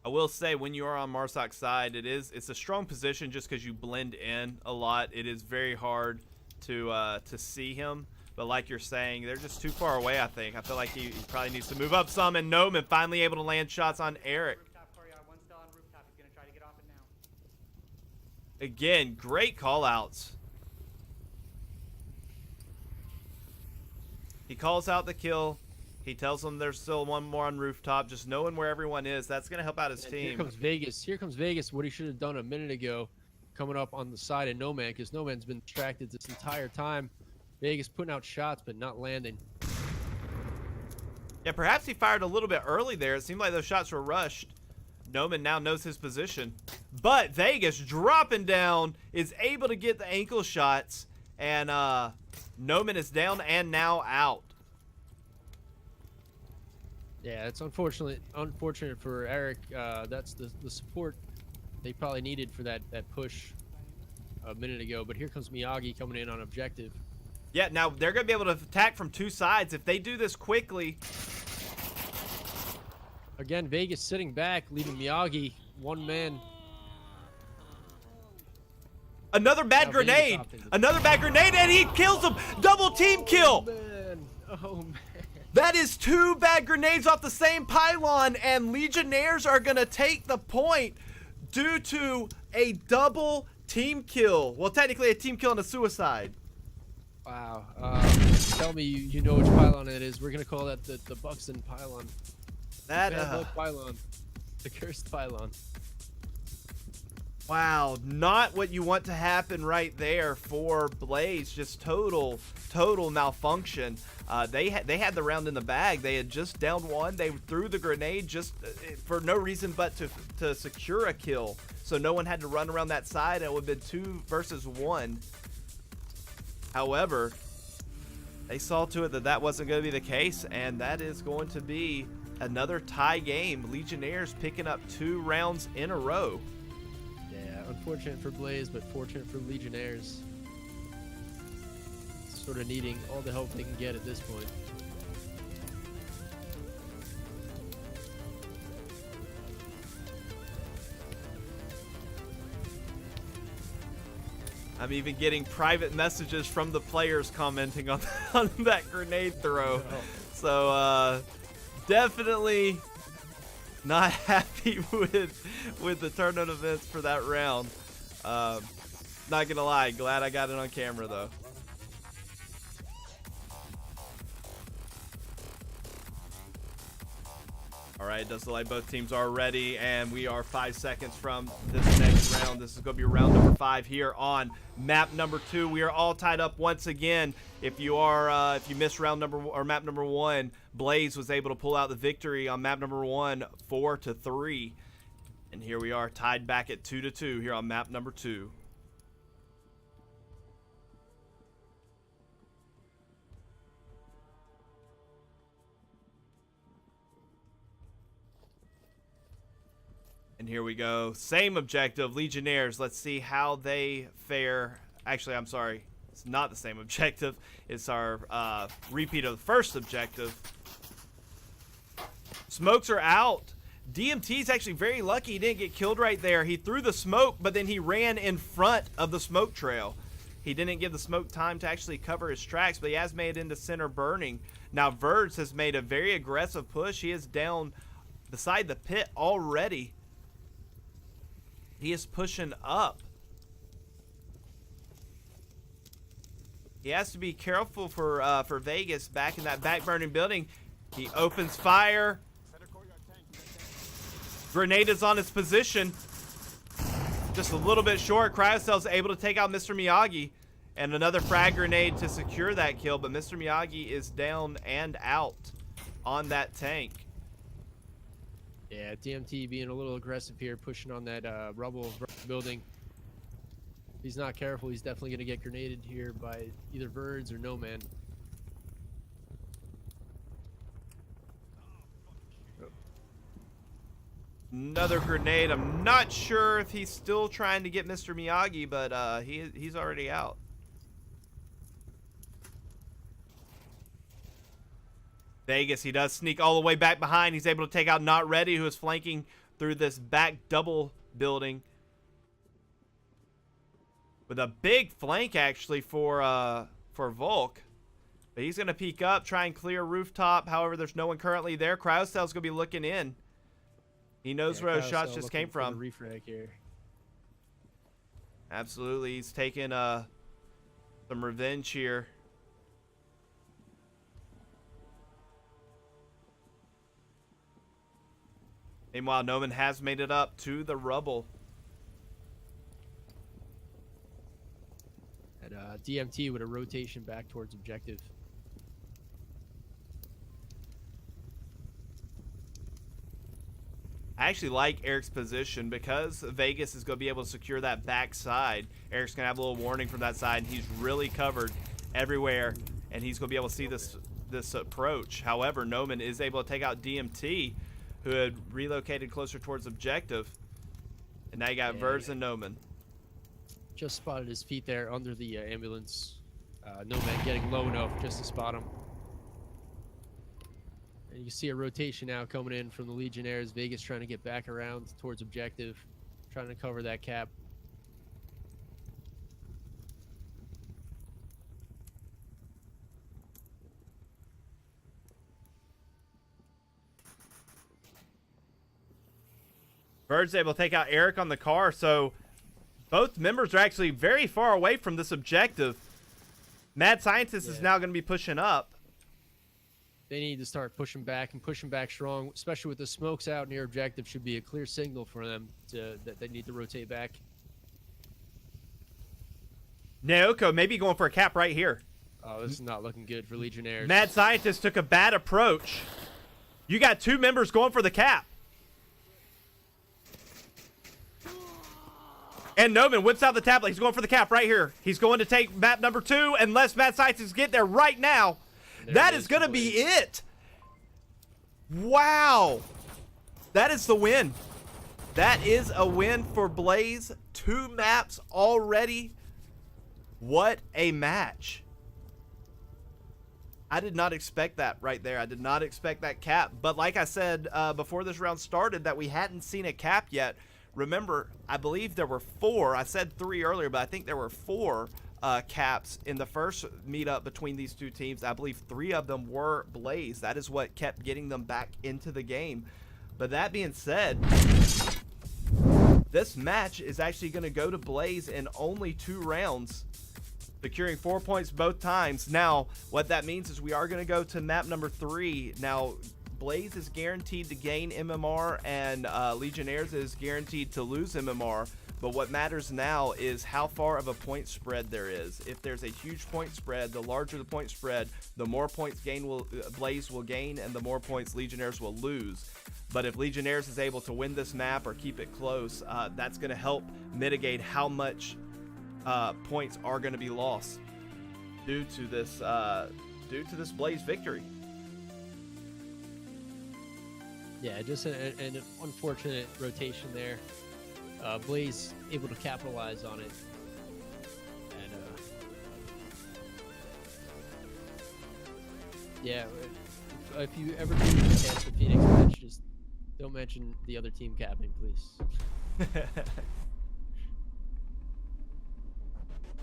I will say, when you are on Marsok's side, it's a strong position just because you blend in a lot. It is very hard to see him. But like you're saying, they're just too far away, I think. I feel like he probably needs to move up some, and Noman finally able to land shots on Eric. Again, great call-outs. He calls out the kill. He tells them there's still 1 more on rooftop. Just knowing where everyone is, that's going to help out his team. Here comes Vegas. Here comes Vegas, what he should have done a minute ago, coming up on the side of No Man, because No Man's been distracted this entire time. Vegas putting out shots, but not landing. Yeah, perhaps he fired a little bit early there. It seemed like those shots were rushed. Noman now knows his position. But Vegas dropping down is able to get the ankle shots. And Noman is down and now out. Yeah, it's unfortunate for Eric. That's the support they probably needed for that push a minute ago. But here comes Miyagi coming in on objective. Yeah, now they're going to be able to attack from 2 sides. If they do this quickly. Again, Vegas sitting back, leaving Miyagi 1 man. Another bad grenade. Another bad grenade, and he kills him. Double team kill. Oh, man. Oh, man. That is 2 bad grenades off the same pylon, and Legionnaires are going to take the point due to a double team kill. Well, technically a team kill and a suicide. Wow. Tell me you know which pylon it is. We're going to call that the Buxton pylon. That pylon. The cursed pylon. Wow, not what you want to happen right there for Blaze. Just total malfunction. They had the round in the bag. They had just downed 1. They threw the grenade just for no reason but to secure a kill. So no one had to run around that side. It would have been 2 versus 1. However, they saw to it that wasn't going to be the case, and that is going to be another tie game. Legionnaires picking up 2 rounds in a row. Yeah, Yeah, unfortunate for Blaze, but fortunate for Legionnaires. Sort of needing all the help they can get at this point. I'm even getting private messages from the players commenting on, on that grenade throw. Oh. So definitely not happy with the turn of events for that round. Not gonna lie, glad I got it on camera though. All right, does look like both teams are ready, and we are 5 seconds from this next round. This is going to be round number 5 here on map number 2. We are all tied up once again. If you missed round number or map number 1, Blaze was able to pull out the victory on map number 1, 4-3, and here we are tied back at 2-2 here on map number 2. And here we go. Same objective, Legionnaires. Let's see how they fare. Actually, I'm sorry. It's not the same objective. It's our repeat of the first objective. Smokes are out. DMT's actually very lucky he didn't get killed right there. He threw the smoke, but then he ran in front of the smoke trail. He didn't give the smoke time to actually cover his tracks, but he has made it into center burning. Now, Verds has made a very aggressive push. He is down beside the pit already. He is pushing up. He has to be careful for Vegas back in that back burning building. He opens fire. Grenade is on its position. Just a little bit short. Cryocell's able to take out Mr. Miyagi. And another frag grenade to secure that kill. But Mr. Miyagi is down and out on that tank. Yeah, DMT being a little aggressive here, pushing on that rubble building. If he's not careful, he's definitely going to get grenaded here by either Birds or No Man. Another grenade. I'm not sure if he's still trying to get Mr. Miyagi, but he's already out. Vegas, he does sneak all the way back behind. He's able to take out Not Ready, who is flanking through this back double building. With a big flank, actually, for Volk. But he's going to peek up, try and clear rooftop. However, there's no one currently there. Cryocell's going to be looking in. He knows where those shots just came from. Refrag here. Absolutely. He's taking some revenge here. Meanwhile, Noman has made it up to the rubble. And DMT with a rotation back towards objective. I actually like Eric's position because Vegas is going to be able to secure that back side. Eric's going to have a little warning from that side, and he's really covered everywhere, and he's going to be able to see this approach. However, Noman is able to take out DMT, who had relocated closer towards objective. And now you got Verds and Noman. Just spotted his feet there under the ambulance. No Man getting low enough just to spot him. And you see a rotation now coming in from the Legionnaires. Vegas trying to get back around towards objective, trying to cover that cap. Bird's able to take out Eric on the car, so both members are actually very far away from this objective. Mad Scientist is now going to be pushing up. They need to start pushing back and pushing back strong, especially with the smokes out near objective. Should be a clear signal for them that they need to rotate back. Naoko maybe going for a cap right here. Oh, this is not looking good for Legionnaires. Mad Scientist took a bad approach. You got two members going for the cap. And Noman whips out the tablet. He's going for the cap right here. He's going to take map number 2 unless Mad Scientist get there right now. That is going to be it. Wow. That is the win. That is a win for Blaze. 2 maps already. What a match. I did not expect that right there. I did not expect that cap. But like I said before this round started, that we hadn't seen a cap yet. Remember, I believe there were 4. I said 3 earlier, but I think there were 4 caps in the first meetup between these two teams. I believe 3 of them were Blaze. That is what kept getting them back into the game. But that being said, this match is actually going to go to Blaze in only 2 rounds, securing 4 points both times. Now, what that means is we are going to go to map number 3. Now, Blaze is guaranteed to gain MMR, and Legionnaires is guaranteed to lose MMR. But what matters now is how far of a point spread there is. If there's a huge point spread, the larger the point spread, the more points Blaze will gain, and the more points Legionnaires will lose. But if Legionnaires is able to win this map or keep it close, that's going to help mitigate how much points are going to be lost due to this Blaze victory. Yeah, just an unfortunate rotation there. Blaze able to capitalize on it. And yeah, if you ever do chance the Phoenix match, just don't mention the other team capping, please.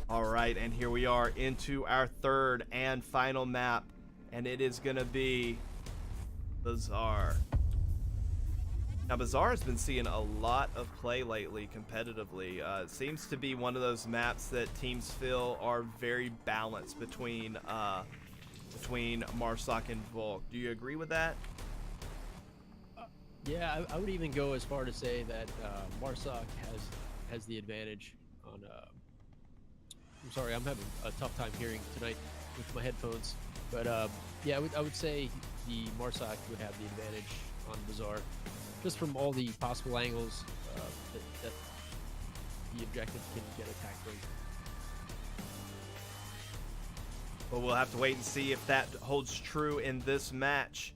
All right, and here we are into our 3rd and final map, and it is going to be Bazaar. Now, Bazaar has been seeing a lot of play lately competitively. It seems to be one of those maps that teams feel are very balanced between Marsoc and Volk. Do you agree with that? Yeah, I would even go as far to say that Marsoc has the advantage on. I'm sorry, I'm having a tough time hearing tonight with my headphones, but yeah, I would say the Marsoc would have the advantage on Bazaar, just from all the possible angles that the objective can get attacked from. Well, we'll have to wait and see if that holds true in this match.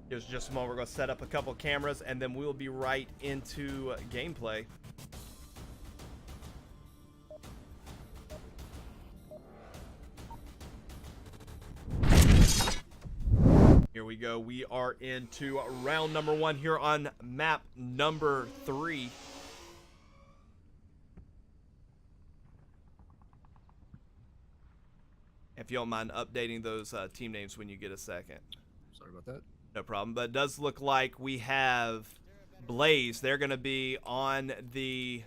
Here's just a moment. We're going to set up a couple cameras, and then we'll be right into gameplay. Here we go. We are into round number 1 here on map number 3. If you don't mind updating those team names when you get a second. Sorry about that. No problem. But it does look like we have Blaze. They're going to be on the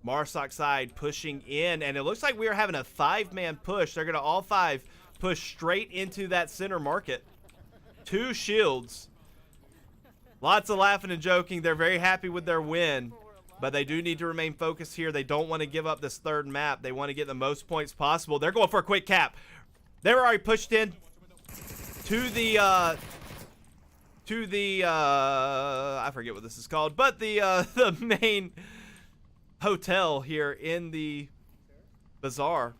Marsoc side pushing in. And it looks like we are having a 5-man push. They're going to all 5 push straight into that center market. 2 shields. Lots of laughing and joking. They're very happy with their win. But they do need to remain focused here. They don't want to give up this 3rd map. They want to get the most points possible. They're going for a quick cap. They're already pushed in to the I forget what this is called, but the main hotel here in the Bazaar.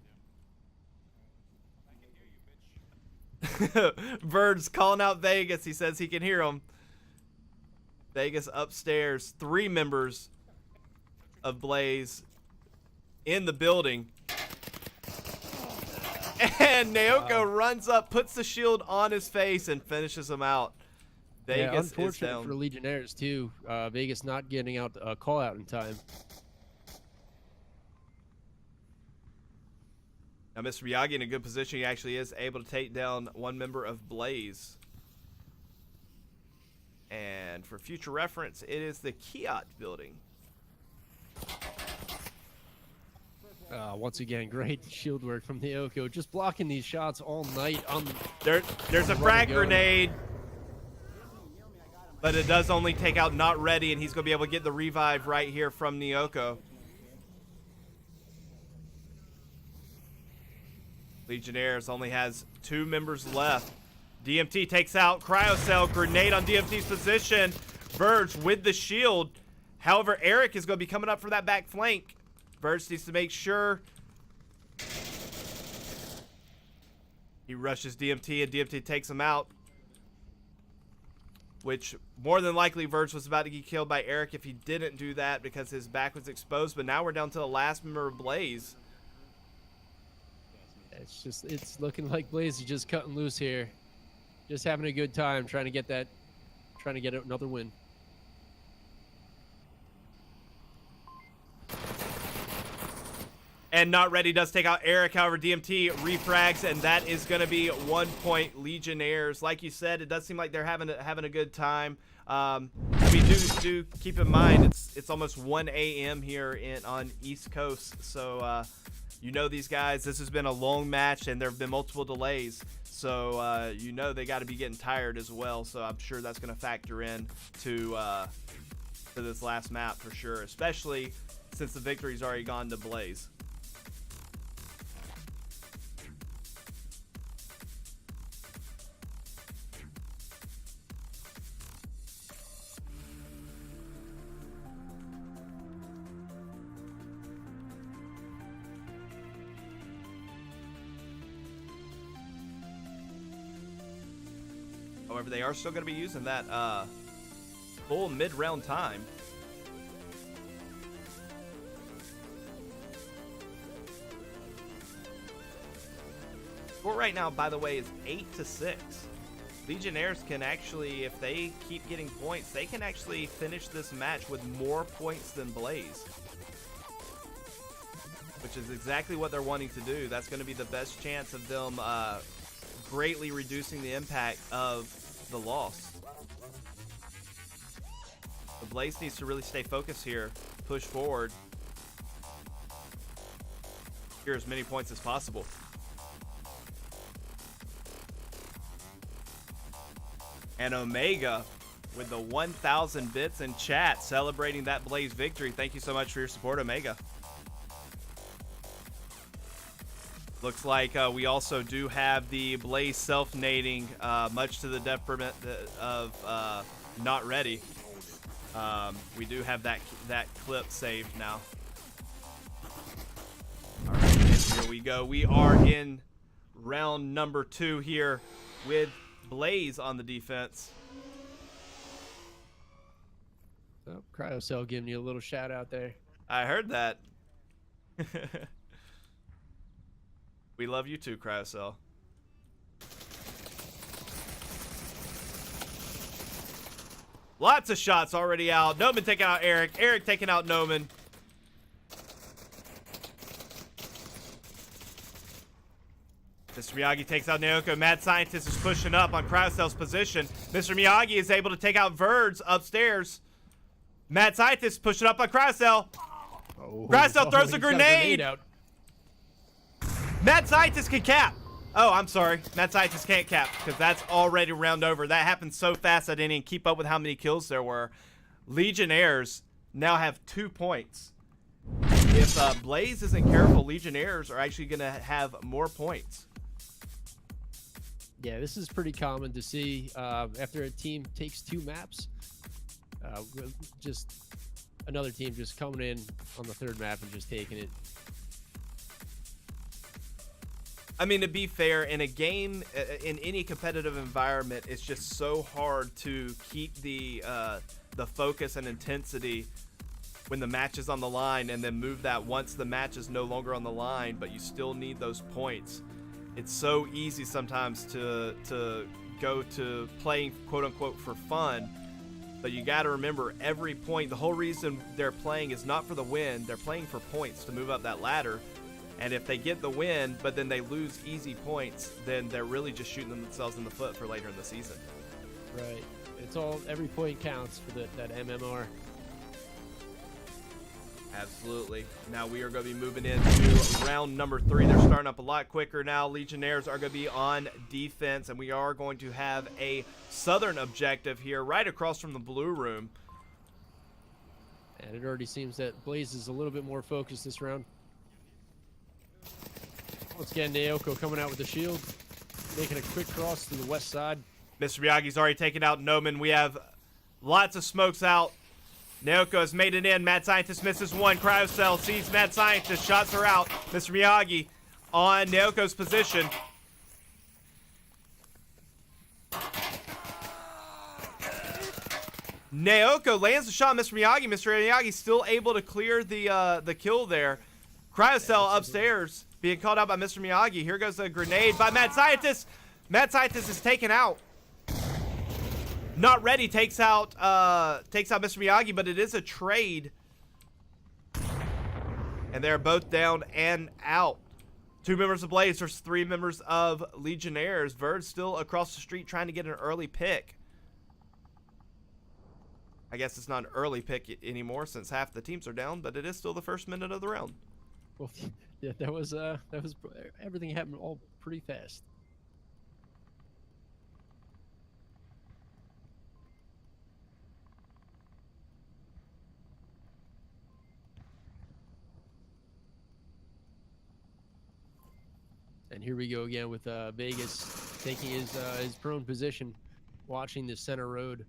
Bird's calling out Vegas. He says he can hear him. Vegas upstairs. 3 members of Blaze in the building. And Naoko runs up, puts the shield on his face, and finishes him out. Vegas yeah, is unfortunate down. for Legionnaires too. Vegas not getting out a call out in time. Now, Mr. Miyagi in a good position. He actually is able to take down 1 member of Blaze. And for future reference, it is the Kiat building. Once again, great shield work from Naoko, just blocking these shots all night. There's a frag grenade, but it does only take out Not Ready, and he's going to be able to get the revive right here from Naoko. Legionnaires only has 2 members left. DMT takes out Cryocell. Grenade on DMT's position. Verge with the shield. However, Eric is going to be coming up for that back flank. Verge needs to make sure he rushes DMT, and DMT takes him out. which more than likely Verge was about to get killed by Eric if he didn't do that because his back was exposed. But now we're down to the last member of Blaze. It's looking like Blaze is just cutting loose here, just having a good time, trying to get another win. And Not Ready does take out Eric. However, DMT refrags, and that is going to be 1 point Legionnaires. Like you said, it does seem like they're having a good time. I mean, do keep in mind it's almost 1 a.m. here on East Coast, so you know these guys. This has been a long match, and there have been multiple delays, so you know they got to be getting tired as well. So I'm sure that's going to factor in to this last map for sure, especially since the victory's already gone to Blaze. However, they are still going to be using that full mid-round time. Score right now, by the way, is 8-6. Legionnaires can actually, if they keep getting points, they can actually finish this match with more points than Blaze, which is exactly what they're wanting to do. That's going to be the best chance of them greatly reducing the impact of the loss. The Blaze needs to really stay focused here, push forward, secure as many points as possible. And Omega with the 1,000 bits in chat celebrating that Blaze victory. Thank you so much for your support, Omega. Looks like we also do have the Blaze self-nading, much to the detriment of Not Ready. We do have that clip saved now. All right, here we go. We are in round number 2 here with Blaze on the defense. Oh, Cryocell giving you a little shout out there. I heard that. We love you too, Cryocell. Lots of shots already out. Noman taking out Eric. Eric taking out Noman. Mr. Miyagi takes out Naoko. Mad Scientist is pushing up on Cryocell's position. Mr. Miyagi is able to take out Verds upstairs. Mad Scientist pushing up on Cryocell. Oh, Cryocell throws a he's got grenade. out. Mad Scientist can cap. Oh, I'm sorry. Mad Scientist can't cap because that's already round over. That happened so fast I didn't even keep up with how many kills there were. Legionnaires now have 2 points. If Blaze isn't careful, Legionnaires are actually going to have more points. Yeah, this is pretty common to see after a team takes 2 maps. Just another team just coming in on the 3rd map and just taking it. I mean, to be fair, in a game, in any competitive environment, it's just so hard to keep the focus and intensity when the match is on the line, and then move that once the match is no longer on the line, but you still need those points. It's so easy sometimes to go to playing quote unquote for fun, but you got to remember every point. The whole reason they're playing is not for the win. They're playing for points to move up that ladder. And if they get the win, but then they lose easy points, then they're really just shooting themselves in the foot for later in the season. Right. It's all, every point counts for that MMR. Absolutely. Now we are going to be moving into round number 3. They're starting up a lot quicker now. Legionnaires are going to be on defense, and we are going to have a southern objective here right across from the blue room. And it already seems that Blaze is a little bit more focused this round. Once again, Naoko coming out with the shield, making a quick cross to the west side. Mr. Miyagi's already taken out Noman. We have lots of smokes out. Naoko has made it in. Mad Scientist misses one. Cryocell sees Mad Scientist, shots her out. Mr. Miyagi on Naoko's position. Naoko lands the shot, Mr. Miyagi. Mr. Miyagi still able to clear the kill there. Cryocell upstairs being called out by Mr. Miyagi. Here goes a grenade by Mad Scientist. Mad Scientist is taken out. Not ready takes out Mr. Miyagi, but it is a trade. And they're both down and out. 2 members of Blaze versus 3 members of Legionnaires. Verd still across the street trying to get an early pick. I guess it's not an early pick anymore since half the teams are down, but it is still the first minute of the round. Well, yeah, that was everything happened all pretty fast. And here we go again with Vegas taking his prone position, watching the center road,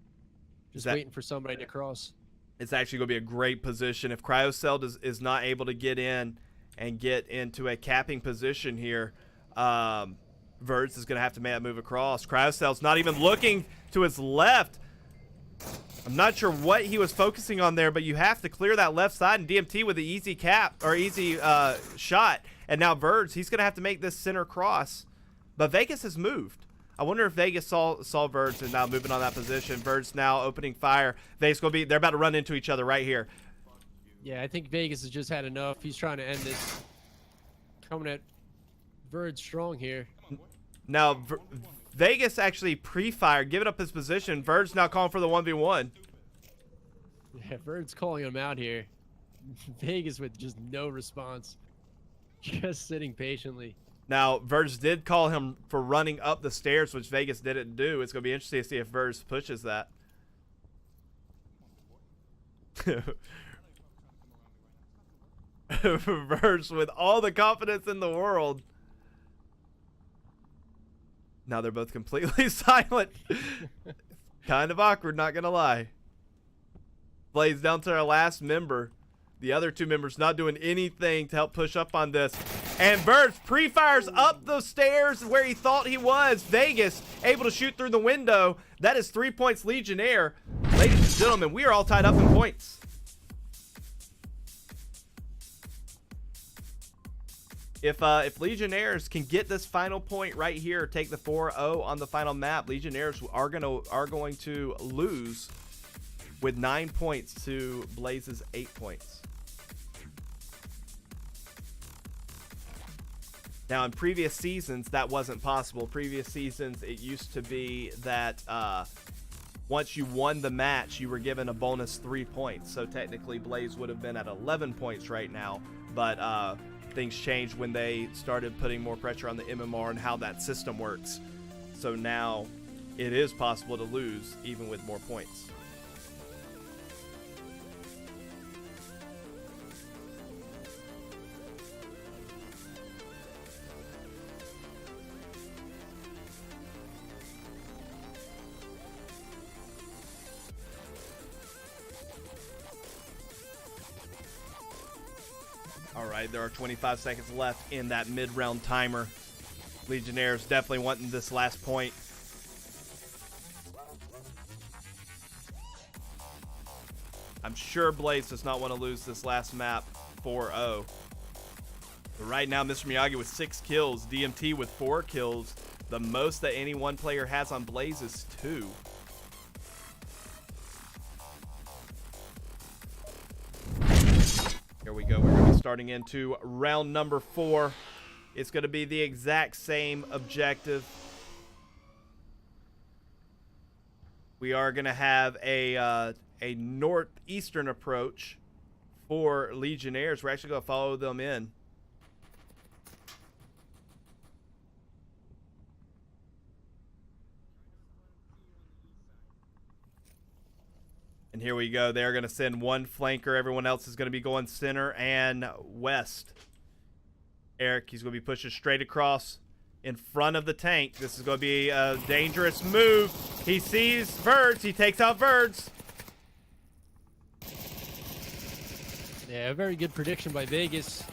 just waiting for somebody to cross. It's actually going to be a great position. If Cryocell is not able to get in and get into a capping position here, Verts is going to have to make that move across. Cryocell's not even looking to his left. I'm not sure what he was focusing on there, but you have to clear that left side, and DMT with the easy cap or easy shot. And now Verts, he's going to have to make this center cross. But Vegas has moved. I wonder if Vegas saw Verts and now moving on that position. Verts now opening fire. Vegas going to be, they're about to run into each other right here. Yeah, I think Vegas has just had enough. He's trying to end this. Coming at Verts strong here. Now, Vegas actually pre-fired, giving up his position. Verts now calling for the 1v1. Yeah, Verts calling him out here. Vegas with just no response. Just sitting patiently. Now, Verts did call him for running up the stairs, which Vegas didn't do. It's going to be interesting to see if Verts pushes that. Verts with all the confidence in the world. Now they're both completely silent. Kind of awkward, not going to lie. Blaze down to our last member. The other 2 members not doing anything to help push up on this. And Verts pre-fires up the stairs where he thought he was. Vegas able to shoot through the window. That is 3 points Legionnaire. Ladies and gentlemen, we are all tied up in points. If Legionnaires can get this final point right here, take the 4-0 on the final map, Legionnaires are going to lose with 9 points to Blaze's 8 points. Now, in previous seasons, that wasn't possible. Previous seasons, it used to be that once you won the match, you were given a bonus 3 points. So technically, Blaze would have been at 11 points right now. But things changed when they started putting more pressure on the MMR and how that system works. So now it is possible to lose even with more points. All right, there are 25 seconds left in that mid-round timer. Legionnaires definitely wanting this last point. I'm sure Blaze does not want to lose this last map 4-0. But right now, Mr. Miyagi with 6 kills, DMT with 4 kills. The most that any one player has on Blaze is 2. Here we go. We're going to be starting into round number 4. It's going to be the exact same objective. We are going to have a northeastern approach for Legionnaires. We're actually going to follow them in. And here we go. They're going to send one flanker. Everyone else is going to be going center and west. Eric, he's going to be pushing straight across in front of the tank. This is going to be a dangerous move. He sees Verts. He takes out Verts. Yeah, a very good prediction by Vegas.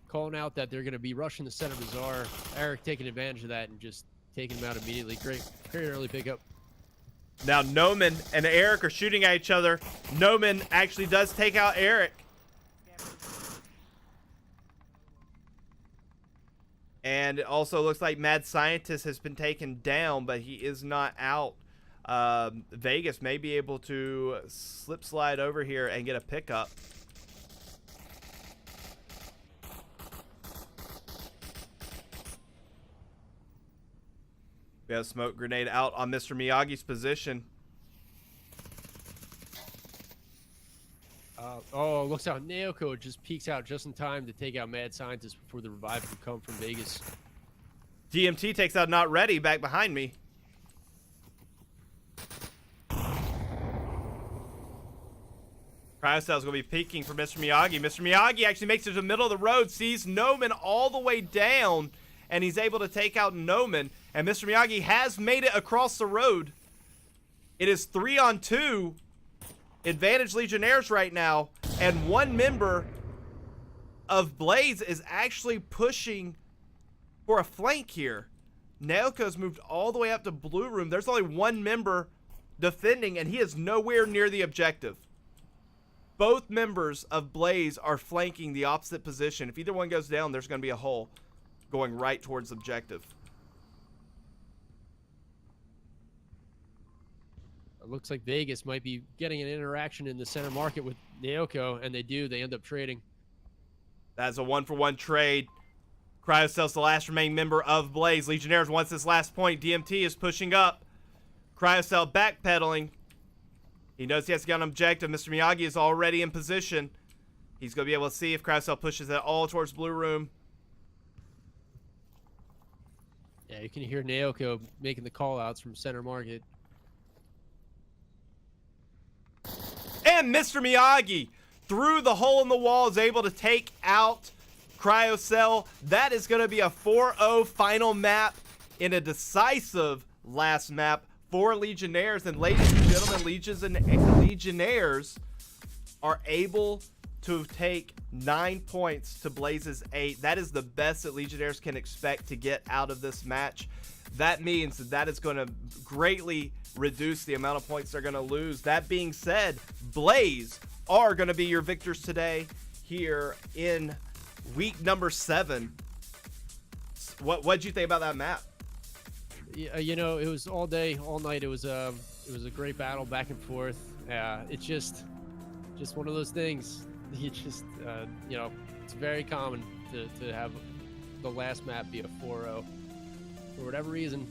Calling out that they're going to be rushing the center bazaar. Eric taking advantage of that and just taking him out immediately. Great early pickup. Now Noman and Eric are shooting at each other. Noman actually does take out Eric. And it also looks like Mad Scientist has been taken down, but he is not out. Vegas may be able to slip slide over here and get a pickup. We have a smoke grenade out on Mr. Miyagi's position. Oh, looks out. Naoko just peeks out just in time to take out Mad Scientist before the revive can come from Vegas. DMT takes out Not Ready back behind me. Cryocell's going to be peeking for Mr. Miyagi. Mr. Miyagi actually makes it to the middle of the road, sees Noman all the way down, and he's able to take out Noman. And Mr. Miyagi has made it across the road. It is 3-on-2. Advantage Legionnaires right now. And one member of Blaze is actually pushing for a flank here. Naoko's moved all the way up to blue room. There's only one member defending, and he is nowhere near the objective. Both members of Blaze are flanking the opposite position. If either one goes down, there's going to be a hole going right towards the objective. It looks like Vegas might be getting an interaction in the center market with Naoko, and they do. They end up trading. That's a 1-for-1 trade. Cryocell's the last remaining member of Blaze. Legionnaires wants this last point. DMT is pushing up. Cryocell backpedaling. He knows he has to get on objective. Mr. Miyagi is already in position. He's going to be able to see if Cryocell pushes it all towards blue room. Yeah, you can hear Naoko making the call-outs from center market. And Mr. Miyagi, through the hole in the wall, is able to take out Cryocell. That is going to be a 4-0 final map in a decisive last map for Legionnaires. And ladies and gentlemen, Legionnaires are able to take 9 points to Blaze's 8. That is the best that Legionnaires can expect to get out of this match. That means that is going to greatly reduce the amount of points they're going to lose. That being said, Blaze are going to be your victors today here in week number 7. What'd you think about that map? Yeah, you know, it was all day, all night. It was a great battle back and forth. It's just one of those things. You just you know, it's very common to have the last map be a 4-0 for whatever reason.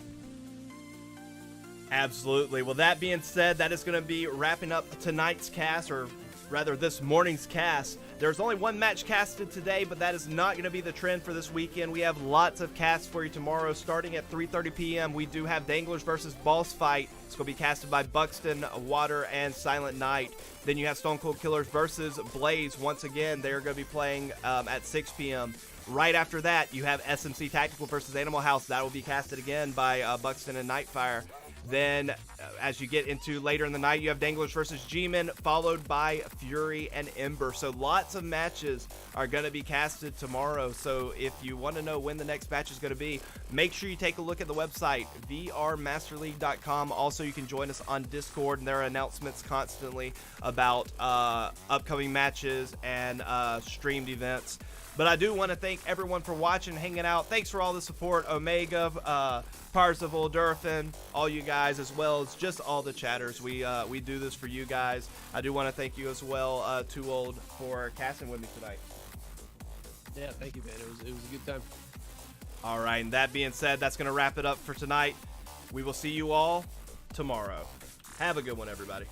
Absolutely. Well, that being said, that is going to be wrapping up tonight's cast, or rather this morning's cast. There's only one match casted today, but that is not going to be the trend for this weekend. We have lots of casts for you tomorrow. Starting at 3:30 p.m., we do have Danglers versus Boss Fight. It's going to be casted by Buxton, Water, and Silent Knight. Then you have Stone Cold Killers versus Blaze. Once again, they're going to be playing at 6 p.m. Right after that, you have SMC Tactical versus Animal House. That will be casted again by Buxton and Nightfire. Then, as you get into later in the night, you have Danglers versus G-Men, followed by Fury and Ember. So lots of matches are going to be casted tomorrow. So if you want to know when the next match is going to be, make sure you take a look at the website, vrmasterleague.com. Also, you can join us on Discord, and there are announcements constantly about upcoming matches and streamed events. But I do want to thank everyone for watching, hanging out. Thanks for all the support, Omega, Parzival, Durfin, all you guys, as well as just all the chatters. We do this for you guys. I do want to thank you as well, Too Old, for casting with me tonight. Yeah, thank you, man. It was a good time. All right, and that being said, that's going to wrap it up for tonight. We will see you all tomorrow. Have a good one, everybody.